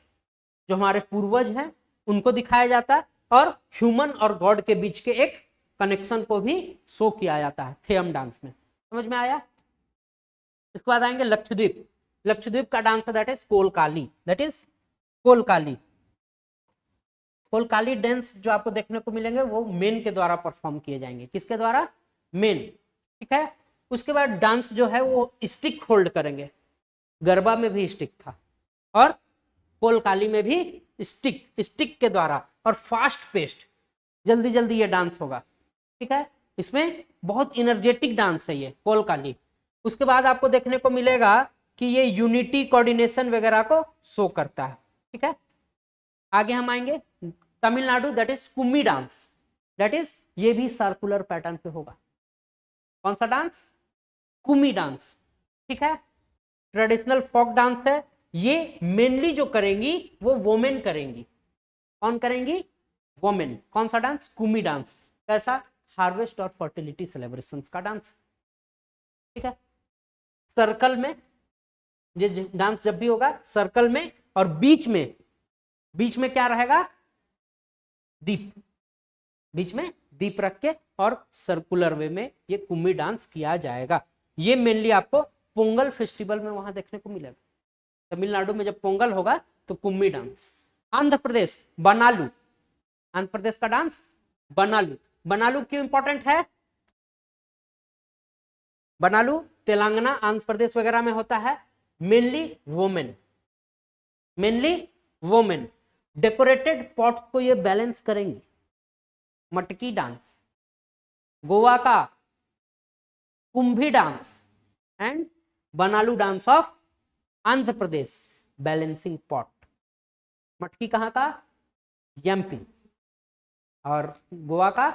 जो हमारे पूर्वज हैं उनको दिखाया जाता है, और ह्यूमन और गॉड के बीच के एक कनेक्शन को भी शो किया जाता है थेयम डांस में। समझ में आया? इसके बाद आएंगे लक्षद्वीप। लक्षद्वीप का डांस है that is Kolkali, that is Kolkali. Kolkali dance जो आपको देखने को मिलेंगे वो मेन के द्वारा परफॉर्म किए जाएंगे। किसके द्वारा? मेन, ठीक है। उसके बाद डांस जो है वो स्टिक होल्ड करेंगे। गरबा में भी स्टिक था और कोलकाली में भी स्टिक के द्वारा, और फास्ट पेस्ट, जल्दी जल्दी ये डांस होगा, ठीक है। इसमें बहुत इनर्जेटिक डांस है ये कोलकाली। उसके बाद आपको देखने को मिलेगा कि ये यूनिटी, कोऑर्डिनेशन वगैरह को शो करता है, ठीक है। आगे हम आएंगे Tamil Nadu, that is Kummi dance, that is ये भी सर्कुलर पैटर्न पे होगा। कौन सा डांस? कुम्मी डांस, ठीक है। ट्रेडिशनल फोक डांस है। ये मेनली जो करेंगी वो वोमेन करेंगी। कौन करेंगी? वोमेन। कौन सा डांस? कुम्मी डांस। कैसा? हार्वेस्ट और फर्टिलिटी सेलिब्रेशंस का डांस, ठीक है। सर्कल में ये डांस जब भी होगा सर्कल में, और बीच में क्या रहेगा? दीप। बीच में दीप रख के और सर्कुलर वे में ये कुम्मी डांस किया जाएगा। ये मेनली आपको पोंगल फेस्टिवल में वहां देखने को मिलेगा। तमिलनाडु में जब पोंगल होगा तो कुम्मी डांस। आंध्र प्रदेश बनालू, आंध्र प्रदेश का डांस बनालू। बनालू क्यों इंपॉर्टेंट है? बनालू तेलंगाना, आंध्र प्रदेश वगैरह में होता है। Mainly women, mainly women decorated pots को ये बैलेंस करेंगी। मटकी डांस, गोवा का Kumbhi dance, and Bonalu dance of Andhra Pradesh, balancing pot. Matki कहाँ का? एमपी। और गोवा का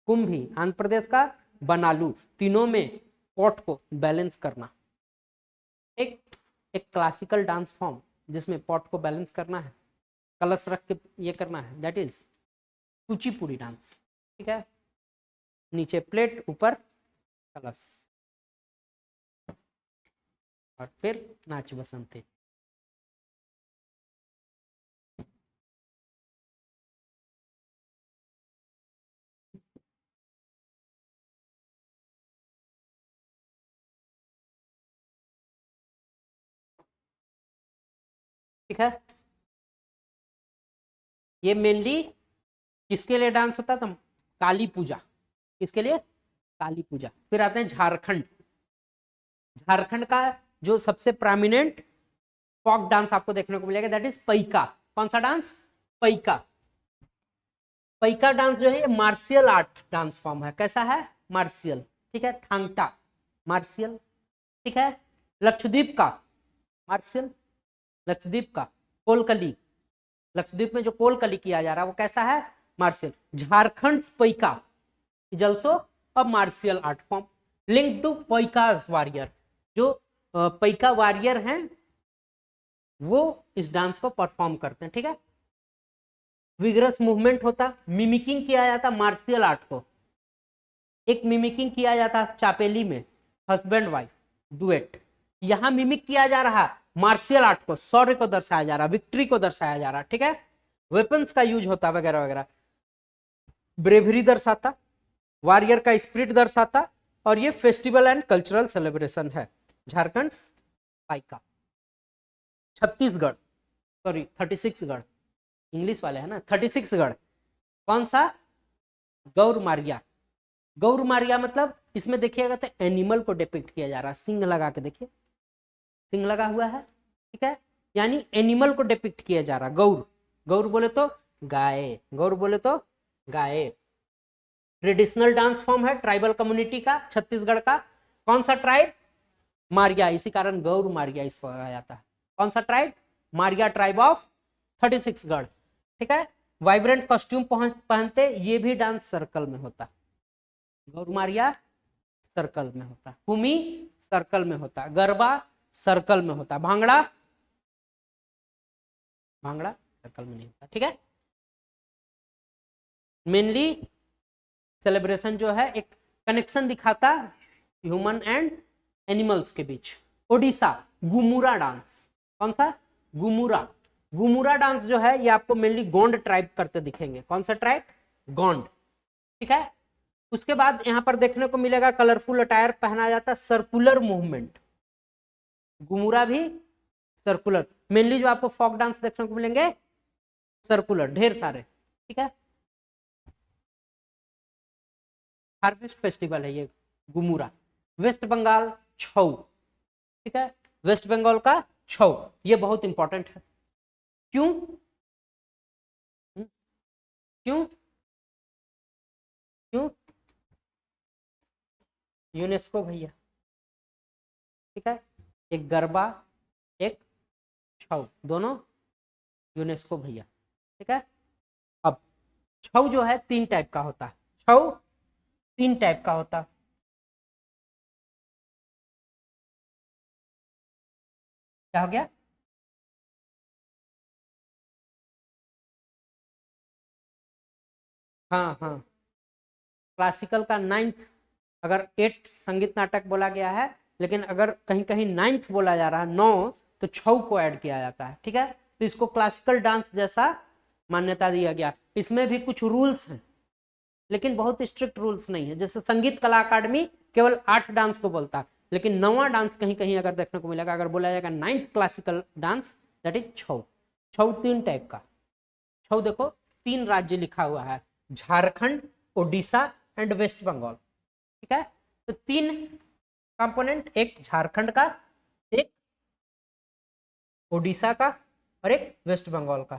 कुंभी, आंध्र प्रदेश का बनालू। तीनों में पॉट को बैलेंस करना। एक क्लासिकल डांस फॉर्म जिसमें पॉट को बैलेंस करना है, कलश रख के ये करना है, दैट इज कुचिपुड़ी डांस, ठीक है। नीचे प्लेट, ऊपर कलश, और फिर नाच बसंती। ठीक है। ये मेनली किसके लिए डांस होता था? काली पूजा। किसके लिए? काली पूजा। फिर आते हैं झारखंड। झारखंड का जो सबसे प्रोमिनेंट फोक डांस आपको देखने को मिलेगा दैट इज पैका। कौन सा डांस? पैका। पैका डांस जो है ये मार्शियल आर्ट डांस फॉर्म है। कैसा है? मार्शियल, ठीक है। थांगटा मार्शियल, ठीक है। लक्षद्वीप का मार्शियल, लक्षद्वीप का कोलकली, लक्षद्वीप में जो कोलकली किया जा रहा है वो कैसा है? Martial. Jharkhand Paika is also a martial art form link to Paikas warrior. जो पैका वारियर हैं वो इस डांस को परफॉर्म करते हैं, ठीक है। विगरस मूवमेंट होता, मिमिकिंग किया जाता मार्शियल आर्ट को। एक मिमिकिंग किया जाता चापेली में, हस्बैंड वाइफ डुएट। यहां मिमिक किया जा रहा मार्शियल आर्ट को, शौर्य को दर्शाया जा रहा, विक्ट्री को दर्शाया जा रहा, ठीक है। वेपन्स का यूज होता वगैरह वगैरह। ब्रेवरी दर्शाता, वॉरियर का स्पिरिट दर्शाता, और ये फेस्टिवल एंड कल्चरल सेलिब्रेशन है। झारखंड पाइका। छत्तीसगढ़, सॉरी 36गढ़, इंग्लिश वाले है ना, 36गढ़। कौन सा? गौर मारिया। गौर मारिया मतलब इसमें देखिएगा तो एनिमल को डिपिक्ट किया जा रहा है। सिंह लगा के देखिए, सिंह लगा हुआ है, ठीक है। यानी एनिमल को डिपिक्ट किया जा रहा। गौर, गौर बोले तो गाय, गौर बोले तो गाय। ट्रेडिशनल डांस फॉर्म है ट्राइबल कम्युनिटी का, छत्तीसगढ़ का। कौन सा ट्राइब? मारिया, इसी कारण गौर मारिया इसको कहा जाता है। कौन सा ट्राइब? मारिया ट्राइब ऑफ 36 गढ़। ठीक है। वाइब्रेंट कॉस्ट्यूम पहनते, ये भी डांस सर्कल में होता। गौर मारिया सर्कल में होता, कुमी सर्कल में होता, गरबा सर्कल में होता, भांगड़ा सर्कल में नहीं होता। ठीक है। मेनली सेलिब्रेशन जो है एक कनेक्शन दिखाता ह्यूमन एंड एनिमल्स के बीच। ओडिशा गुमुरा डांस। कौन सा? गुमुरा। गुमुरा डांस जो है ये आपको मेनली गोंड ट्राइब करते दिखेंगे। कौन सा ट्राइब? गोंड। ठीक है। उसके बाद यहां पर देखने को मिलेगा कलरफुल अटायर पहना जाता, सर्कुलर मूवमेंट। गुमुरा भी सर्कुलर। मेनली जो आपको फोक डांस देखने को मिलेंगे सर्कुलर, ढेर सारे। ठीक है। हार्वेस्ट फेस्टिवल है ये गुमुरा। वेस्ट बंगाल छऊ। ठीक है। वेस्ट बंगाल का छऊ, ये बहुत इंपॉर्टेंट है। क्यों? क्यों? क्यों? यूनेस्को भैया। ठीक है। एक गरबा, एक छऊ, दोनों यूनेस्को भैया। ठीक है। अब छऊ जो है 3 टाइप का होता है। छऊ 3 टाइप का होता है। क्या हो गया? हाँ हाँ, क्लासिकल का 9th, अगर 8 संगीत नाटक बोला गया है, लेकिन अगर कहीं कहीं 9th बोला जा रहा है, 9, तो छऊ को ऐड किया जाता है। ठीक है। तो इसको क्लासिकल डांस जैसा मान्यता दिया गया। इसमें भी कुछ रूल्स हैं, लेकिन बहुत स्ट्रिक्ट रूल्स नहीं है। जैसे संगीत कला अकादमी केवल 8 डांस को बोलता है, लेकिन 9वां डांस कहीं कहीं अगर देखने को मिलेगा, अगर बोला जाएगा 9th classical dance, that is Chhau. Chhau 3 type का। छऊ देखो 3 राज्य लिखा हुआ है, झारखंड, ओडिशा एंड वेस्ट बंगाल। ठीक है। तो 3 कंपोनेंट, एक झारखंड का, एक ओडिशा का और एक वेस्ट बंगाल का।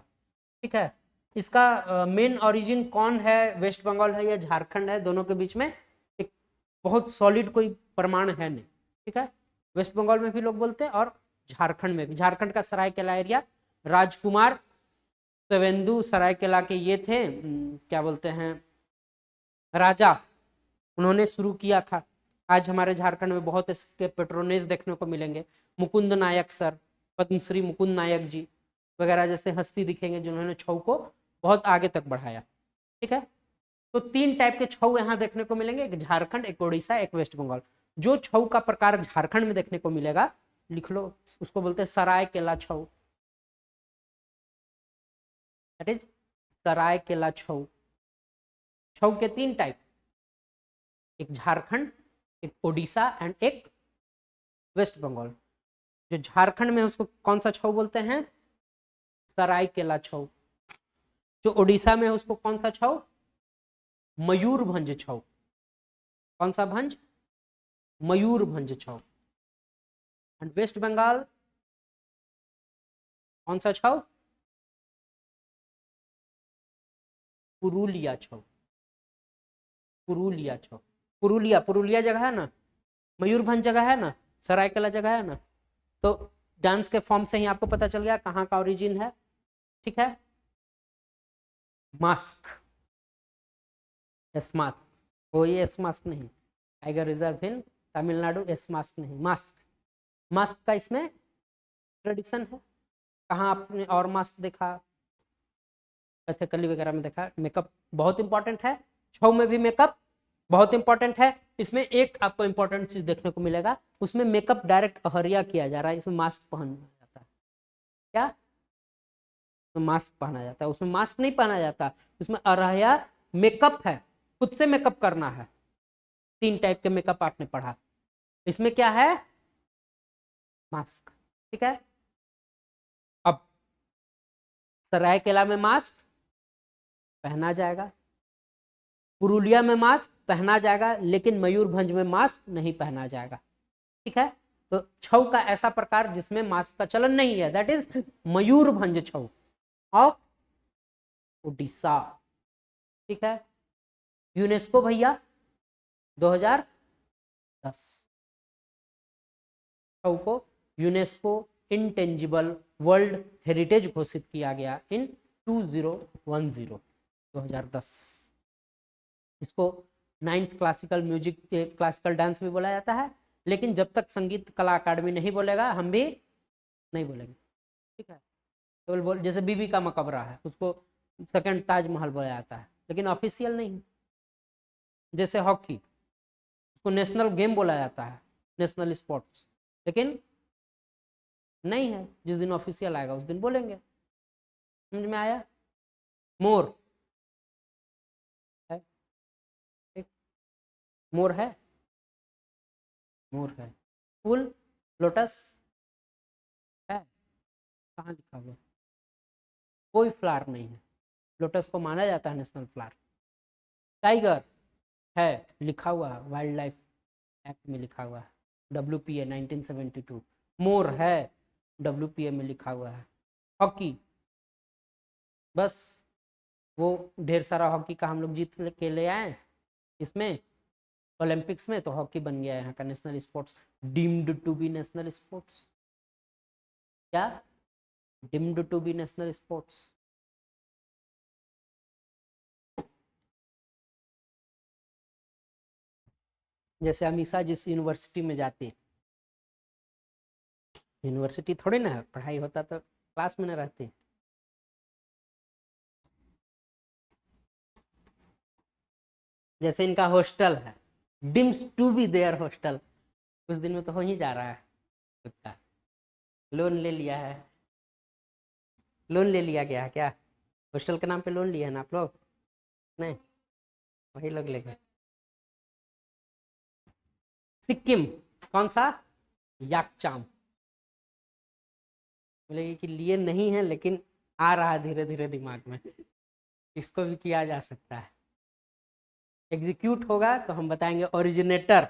ठीक है। इसका मेन ओरिजिन कौन है, वेस्ट बंगाल है या झारखंड है, दोनों के बीच में एक बहुत सॉलिड कोई प्रमाण है नहीं। ठीक है। वेस्ट बंगाल में भी लोग बोलते हैं और झारखंड में भी। झारखंड का सरायकेला एरिया, राजकुमार सवेंदु सरायकेला के ये थे, क्या बोलते हैं, राजा, उन्होंने शुरू किया था। आज हमारे झारखंड में बहुत इसके पेट्रोनेज देखने को मिलेंगे। मुकुंद नायक सर, पद्मश्री मुकुंद नायक जी वगैरह जैसे हस्ती दिखेंगे जिन्होंने छऊ को बहुत आगे तक बढ़ाया। ठीक है। तो 3 टाइप के छऊ यहाँ देखने को मिलेंगे, एक झारखंड, एक उड़ीसा, एक वेस्ट बंगाल। जो छऊ का प्रकार झारखंड में देखने को मिलेगा, लिख लो, उसको बोलते हैं सरायकेला छऊ। दैट इज सरायकेला छऊ। छऊ के 3 टाइप, एक झारखंड, एक ओडिशा एंड एक वेस्ट बंगाल। जो झारखंड में उसको कौन सा छऊ बोलते हैं? सरायकेला छऊ। जो ओडिशा में है उसको कौन सा छऊ? मयूरभंज छऊ। कौन सा भंज? मयूरभंज छऊ। एंड वेस्ट बंगाल कौन सा छऊ? पुरुलिया छऊ। पुरुलिया छऊ। पुरुलिया जगह है ना, मयूरभंज जगह है ना, सरायकेला जगह है ना। तो डांस के फॉर्म से ही आपको पता चल गया कहाँ का ओरिजिन है। ठीक है। मास्क, एस मास्क, कोई एस मास्क नहीं। Tiger reserve in Tamil Nadu, S mask नहीं, मास्क। मास्क का इसमें ट्रेडिशन है। कहाँ आपने और मास्क देखा? कथकली वगैरह में देखा। मेकअप बहुत इंपॉर्टेंट है, छऊ में भी मेकअप बहुत इंपॉर्टेंट है। इसमें एक आपको इंपॉर्टेंट चीज देखने को मिलेगा, उसमें मेकअप डायरेक्ट अहरिया किया जा रहा है, इसमें मास्क पहना जाता है। क्या? तो मास्क पहना जाता है, उसमें मास्क नहीं पहना जाता, उसमें अरहया मेकअप है, खुद से मेकअप करना है। 3 टाइप के मेकअप आपने पढ़ा, इसमें क्या है? मास्क। ठीक है। अब सरायकेला में मास्क पहना जाएगा, पुरुलिया में मास्क पहना जाएगा, लेकिन मयूरभंज में मास्क नहीं पहना जाएगा। ठीक है। तो छऊ का ऐसा प्रकार जिसमें मास्क का चलन नहीं है, that is Mayurbhanj Chhau of Orissa. ठीक है। यूनेस्को भैया 2010 को यूनेस्को इंटेंजिबल वर्ल्ड हेरिटेज घोषित किया गया इन 2010। इसको 9th classical music classical dance भी बोला जाता है, लेकिन जब तक संगीत कला अकादमी नहीं बोलेगा हम भी नहीं बोलेंगे, ठीक है। केवल बोल, जैसे बीबी का मकबरा है उसको सेकंड ताजमहल बोला जाता है, लेकिन ऑफिशियल नहीं। जैसे हॉकी, उसको नेशनल गेम बोला जाता है, नेशनल स्पोर्ट्स, लेकिन नहीं है। जिस दिन ऑफिशियल आएगा उस दिन बोलेंगे। समझ में आया? मोर है, मोर है, मोर है। फूल लोटस है, कहाँ लिखा हुआ? कोई फ्लावर नहीं है। लोटस को माना जाता है नेशनल फ्लावर। टाइगर है, लिखा हुआ है, वाइल्ड लाइफ एक्ट में लिखा हुआ है, WPA 1972। मोर है, WPA में लिखा हुआ है। हॉकी, बस वो ढेर सारा हॉकी का हम लोग जीत के ले आए इसमें ओलंपिक्स में, तो हॉकी बन गया यहाँ का national sports, deemed to be national sports. क्या deemed to be national sports? जैसे अमीषा जिस यूनिवर्सिटी में जाती, यूनिवर्सिटी थोड़ी ना है, पढ़ाई होता तो क्लास में ना रहती। जैसे इनका हॉस्टल है, deems to be their hostel, कुछ दिन में तो हो ही जा रहा है खुद का। लोन ले लिया है, लोन ले लिया गया है क्या? हॉस्टल के नाम पे लोन लिया है ना आप लोग? नहीं, वही लोग लेंगे। सिक्किम कौन सा? याकचाम। बोलेगी कि लिए नहीं है, लेकिन आ रहा है धीरे धीरे दिमाग में, इसको भी किया जा सकता है। एग्जीक्यूट होगा तो हम बताएंगे ओरिजिनेटर।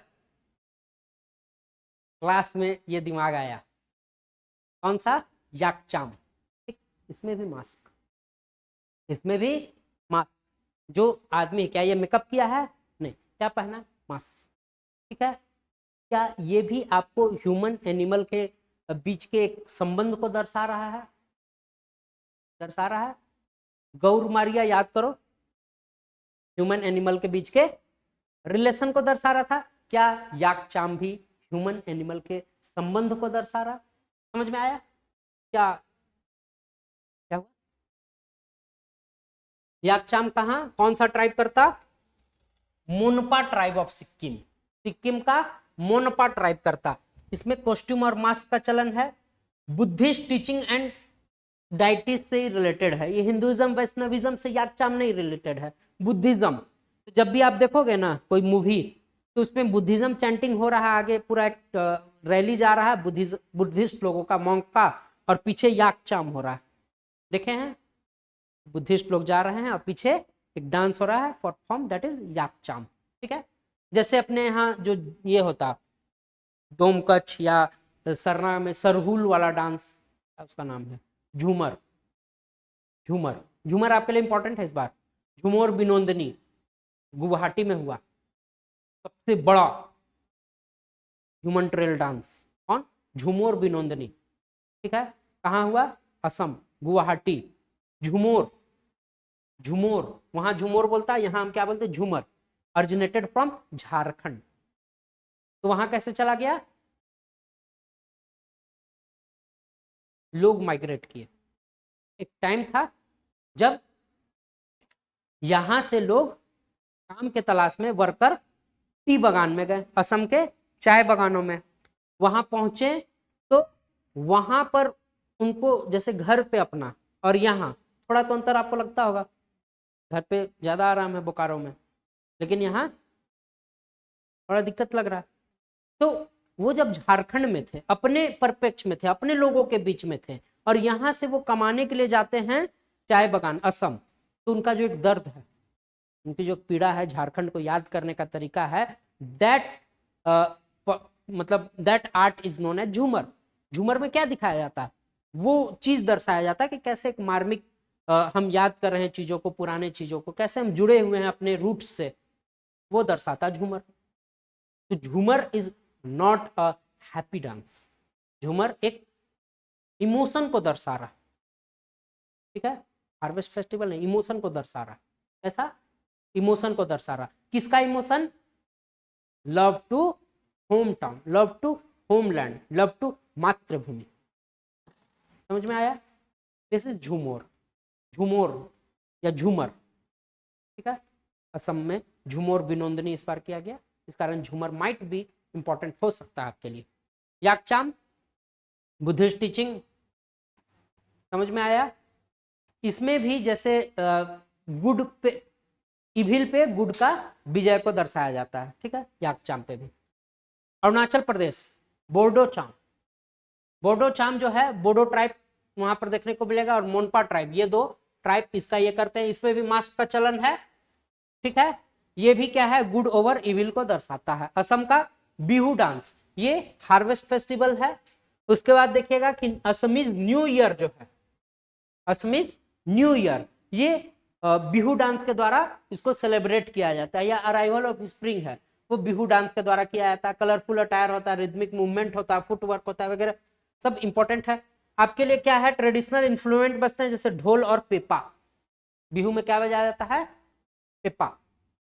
क्लास में ये दिमाग आया, कौन सा? याकचाम। इसमें भी मास्क, इसमें भी मास्क। जो आदमी, क्या ये मेकअप किया है? नहीं, क्या पहना? मास्क, ठीक है। क्या ये भी आपको ह्यूमन एनिमल के बीच के एक संबंध को दर्शा रहा है? दर्शा रहा है। गौर मारिया याद करो, ह्यूमन एनिमल के बीच के रिलेशन को दर्शा रहा था। क्या याकचाम भी ह्यूमन एनिमल के संबंध को दर्शा रहा? समझ में आया? क्या क्या हुआ? याकचाम कहाँ, कौन सा ट्राइब करता? मोनपा ट्राइब ऑफ सिक्किम, सिक्किम का मोनपा ट्राइब करता। इसमें कॉस्ट्यूम और मास्क का चलन है। बुद्धिस्ट टीचिंग एंड डाइटिस से रिलेटेड है ये। हिंदुइज्म वैष्णविज्म से याकचाम नहीं रिलेटेड है, बुद्धिज्म। तो जब भी आप देखोगे ना कोई मूवी, तो उसमें बुद्धिज्म चैंटिंग हो रहा है, आगे पूरा एक रैली जा रहा है बुद्धिस्ट लोगों का, मॉन्क का, और पीछे याकचाम हो रहा है। देखे हैं? बुद्धिस्ट लोग जा रहे हैं और पीछे एक डांस हो रहा है परफॉर्म, दैट इज याकचाम, ठीक है। जैसे अपने यहाँ जो ये होता डोमकच या सरना में सरहुल वाला डांस, उसका नाम है झूमर। झूमर, झूमर आपके लिए इंपॉर्टेंट है इस बार। झूमर बिनोंदनी गुवाहाटी में हुआ, सबसे बड़ा ह्यूमन ट्रेल डांस। कौन? झूमर बिनोंदनी, ठीक है। कहाँ हुआ? असम, गुवाहाटी। झूमर, झूमर, वहां झूमर बोलता है, यहाँ हम क्या बोलते हैं? झूमर। Originated from Jharkhand. तो वहां कैसे चला गया? लोग माइग्रेट किए। एक टाइम था जब यहां से लोग काम के तलाश में वर्कर टी बागान में गए, असम के चाय बागानों में। वहां पहुंचे तो वहां पर उनको जैसे घर पे अपना और यहाँ थोड़ा तो अंतर आपको लगता होगा। घर पे ज्यादा आराम है बोकारो में, लेकिन यहाँ थोड़ा दिक्कत लग रहा है। तो वो जब झारखंड में थे, अपने परपेक्ष में थे, अपने लोगों के बीच में थे, और यहां से वो कमाने के लिए जाते हैं चाय बागान असम, तो उनका जो एक दर्द है, उनकी जो पीड़ा है, झारखंड को याद करने का तरीका है दैट मतलब that art is known as Jhumar. Jhumar में क्या दिखाया जाता है? वो चीज दर्शाया जाता है कि कैसे एक मार्मिक हम याद कर रहे हैं चीजों को, पुराने चीजों को, कैसे हम जुड़े हुए हैं अपने रूट्स से, वो दर्शाता झूमर। तो झूमर is not a happy dance, झूमर एक इमोशन को दर्शा रहा, ठीक है। हार्वेस्ट फेस्टिवल ने इमोशन को दर्शा रहा, ऐसा इमोशन को दर्शा रहा। किसका emotion? Love to home town, love to homeland, love to मातृभूमि। समझ में आया? दिस इज झूमर, झूमर या झूमर, ठीक है। असम में झूमर बिनोंदनी इस बार किया गया, इस कारण झूमर माइट बी इंपॉर्टेंट हो सकता है आपके लिए। याकचाम बुद्धिस्ट टीचिंग, समझ में आया? इसमें भी जैसे गुड पे, इविल पे गुड का विजय को दर्शाया जाता है, ठीक है, याकचाम पे भी। अरुणाचल प्रदेश बोडो चाम, बोडो चाम जो है बोडो ट्राइब वहां पर देखने को मिलेगा, और मोनपा ट्राइब, ये दो ट्राइब इसका ये करते हैं। इसमें भी मास्क का चलन है, ठीक है। ये भी क्या है? गुड ओवर इविल को दर्शाता है। असम का बिहू डांस, ये हार्वेस्ट फेस्टिवल है। उसके बाद देखिएगा कि असमीज न्यू ईयर जो है, असमीज न्यू ईयर, ये बिहू डांस के द्वारा इसको सेलिब्रेट किया जाता है, या अराइवल ऑफ स्प्रिंग है, वो बिहू डांस के द्वारा किया जाता है। कलरफुल अटायर होता है, रिदमिक मूवमेंट होता है, फुटवर्क होता है वगैरह, सब इंपॉर्टेंट है आपके लिए। क्या है? ट्रेडिशनल इंफ्लुएंट बजते हैं, जैसे ढोल और पेपा। बिहू में क्या बजाया जाता है? पेपा,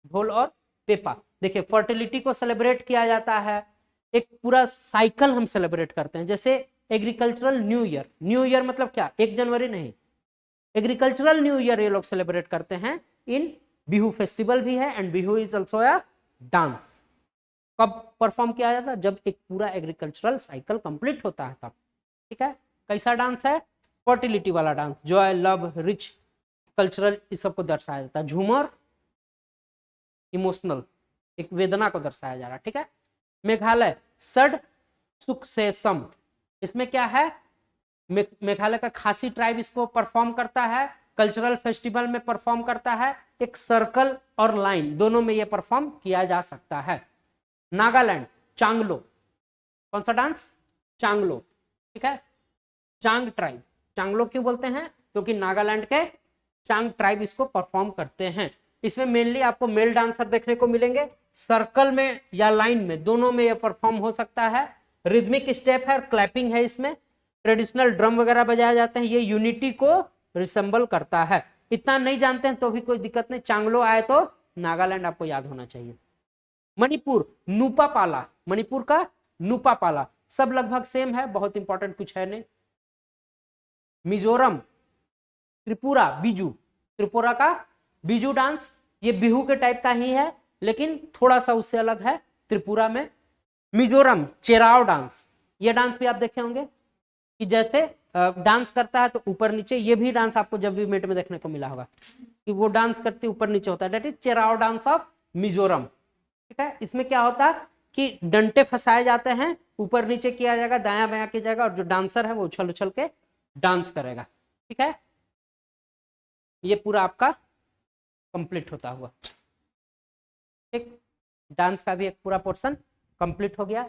ढोल और पेपा। देखिए फर्टिलिटी को सेलिब्रेट किया जाता है, एक पूरा साइकिल हम सेलिब्रेट करते हैं। जैसे agricultural new year, new year मतलब क्या? 1 जनवरी नहीं, एग्रीकल्चरल न्यू ईयर ये लोग सेलिब्रेट करते हैं इन बिहू फेस्टिवल भी है, and Bihu is also a dance. कब परफॉर्म किया जाता है? जब एक पूरा एग्रीकल्चरल साइकिल कंप्लीट होता है तब, ठीक है। कैसा डांस है? फर्टिलिटी वाला dance, Joy, love, rich, cultural, इस सब को दर्शाया जाता है। झूमर इमोशनल, एक वेदना को दर्शाया जा रहा है, ठीक है। मेघालय सड सुख से सम, इसमें क्या है? मेघालय का खासी ट्राइब इसको परफॉर्म करता है, कल्चरल फेस्टिवल में परफॉर्म करता है। एक सर्कल और लाइन दोनों में ये परफॉर्म किया जा सकता है। नागालैंड चांगलो, कौन सा डांस? चांगलो, ठीक है। चांग ट्राइब, चांगलो क्यों बोलते हैं? क्योंकि नागालैंड के चांग ट्राइब इसको परफॉर्म करते हैं। इसमें मेनली आपको मेल डांसर देखने को मिलेंगे, सर्कल में या लाइन में, दोनों में ये परफॉर्म हो सकता है। रिदमिक स्टेप है और क्लैपिंग है इसमें, ट्रेडिशनल ड्रम वगैरह बजाए जाते हैं। ये यूनिटी को रिसेंबल करता है। इतना नहीं जानते हैं तो भी कोई दिक्कत नहीं, चांगलो आए तो नागालैंड आपको याद होना चाहिए। मणिपुर नूपा पाला, मणिपुर का नूपा पाला, सब लगभग सेम है, बहुत इंपॉर्टेंट कुछ है नहीं। मिजोरम त्रिपुरा बीजू, त्रिपुरा का बीजू डांस, ये बिहू के टाइप का ही है लेकिन थोड़ा सा उससे अलग है त्रिपुरा में। मिजोरम चेराव डांस, ये डांस भी आप देखे होंगे कि जैसे डांस करता है तो ऊपर नीचे, ये भी डांस आपको जब भी मेट में देखने को मिला होगा कि वो डांस करते ऊपर नीचे होता है, that is Cheraw dance of Mizoram, ठीक है। इसमें क्या होता है कि डंटे फंसाए जाते हैं, ऊपर नीचे किया जाएगा, दायां बायां किया जाएगा, और जो डांसर है वो उछल उछल के डांस करेगा, ठीक है। ये पूरा आपका कंप्लीट होता हुआ, ठीक, डांस का भी एक पूरा पोर्शन कंप्लीट हो गया।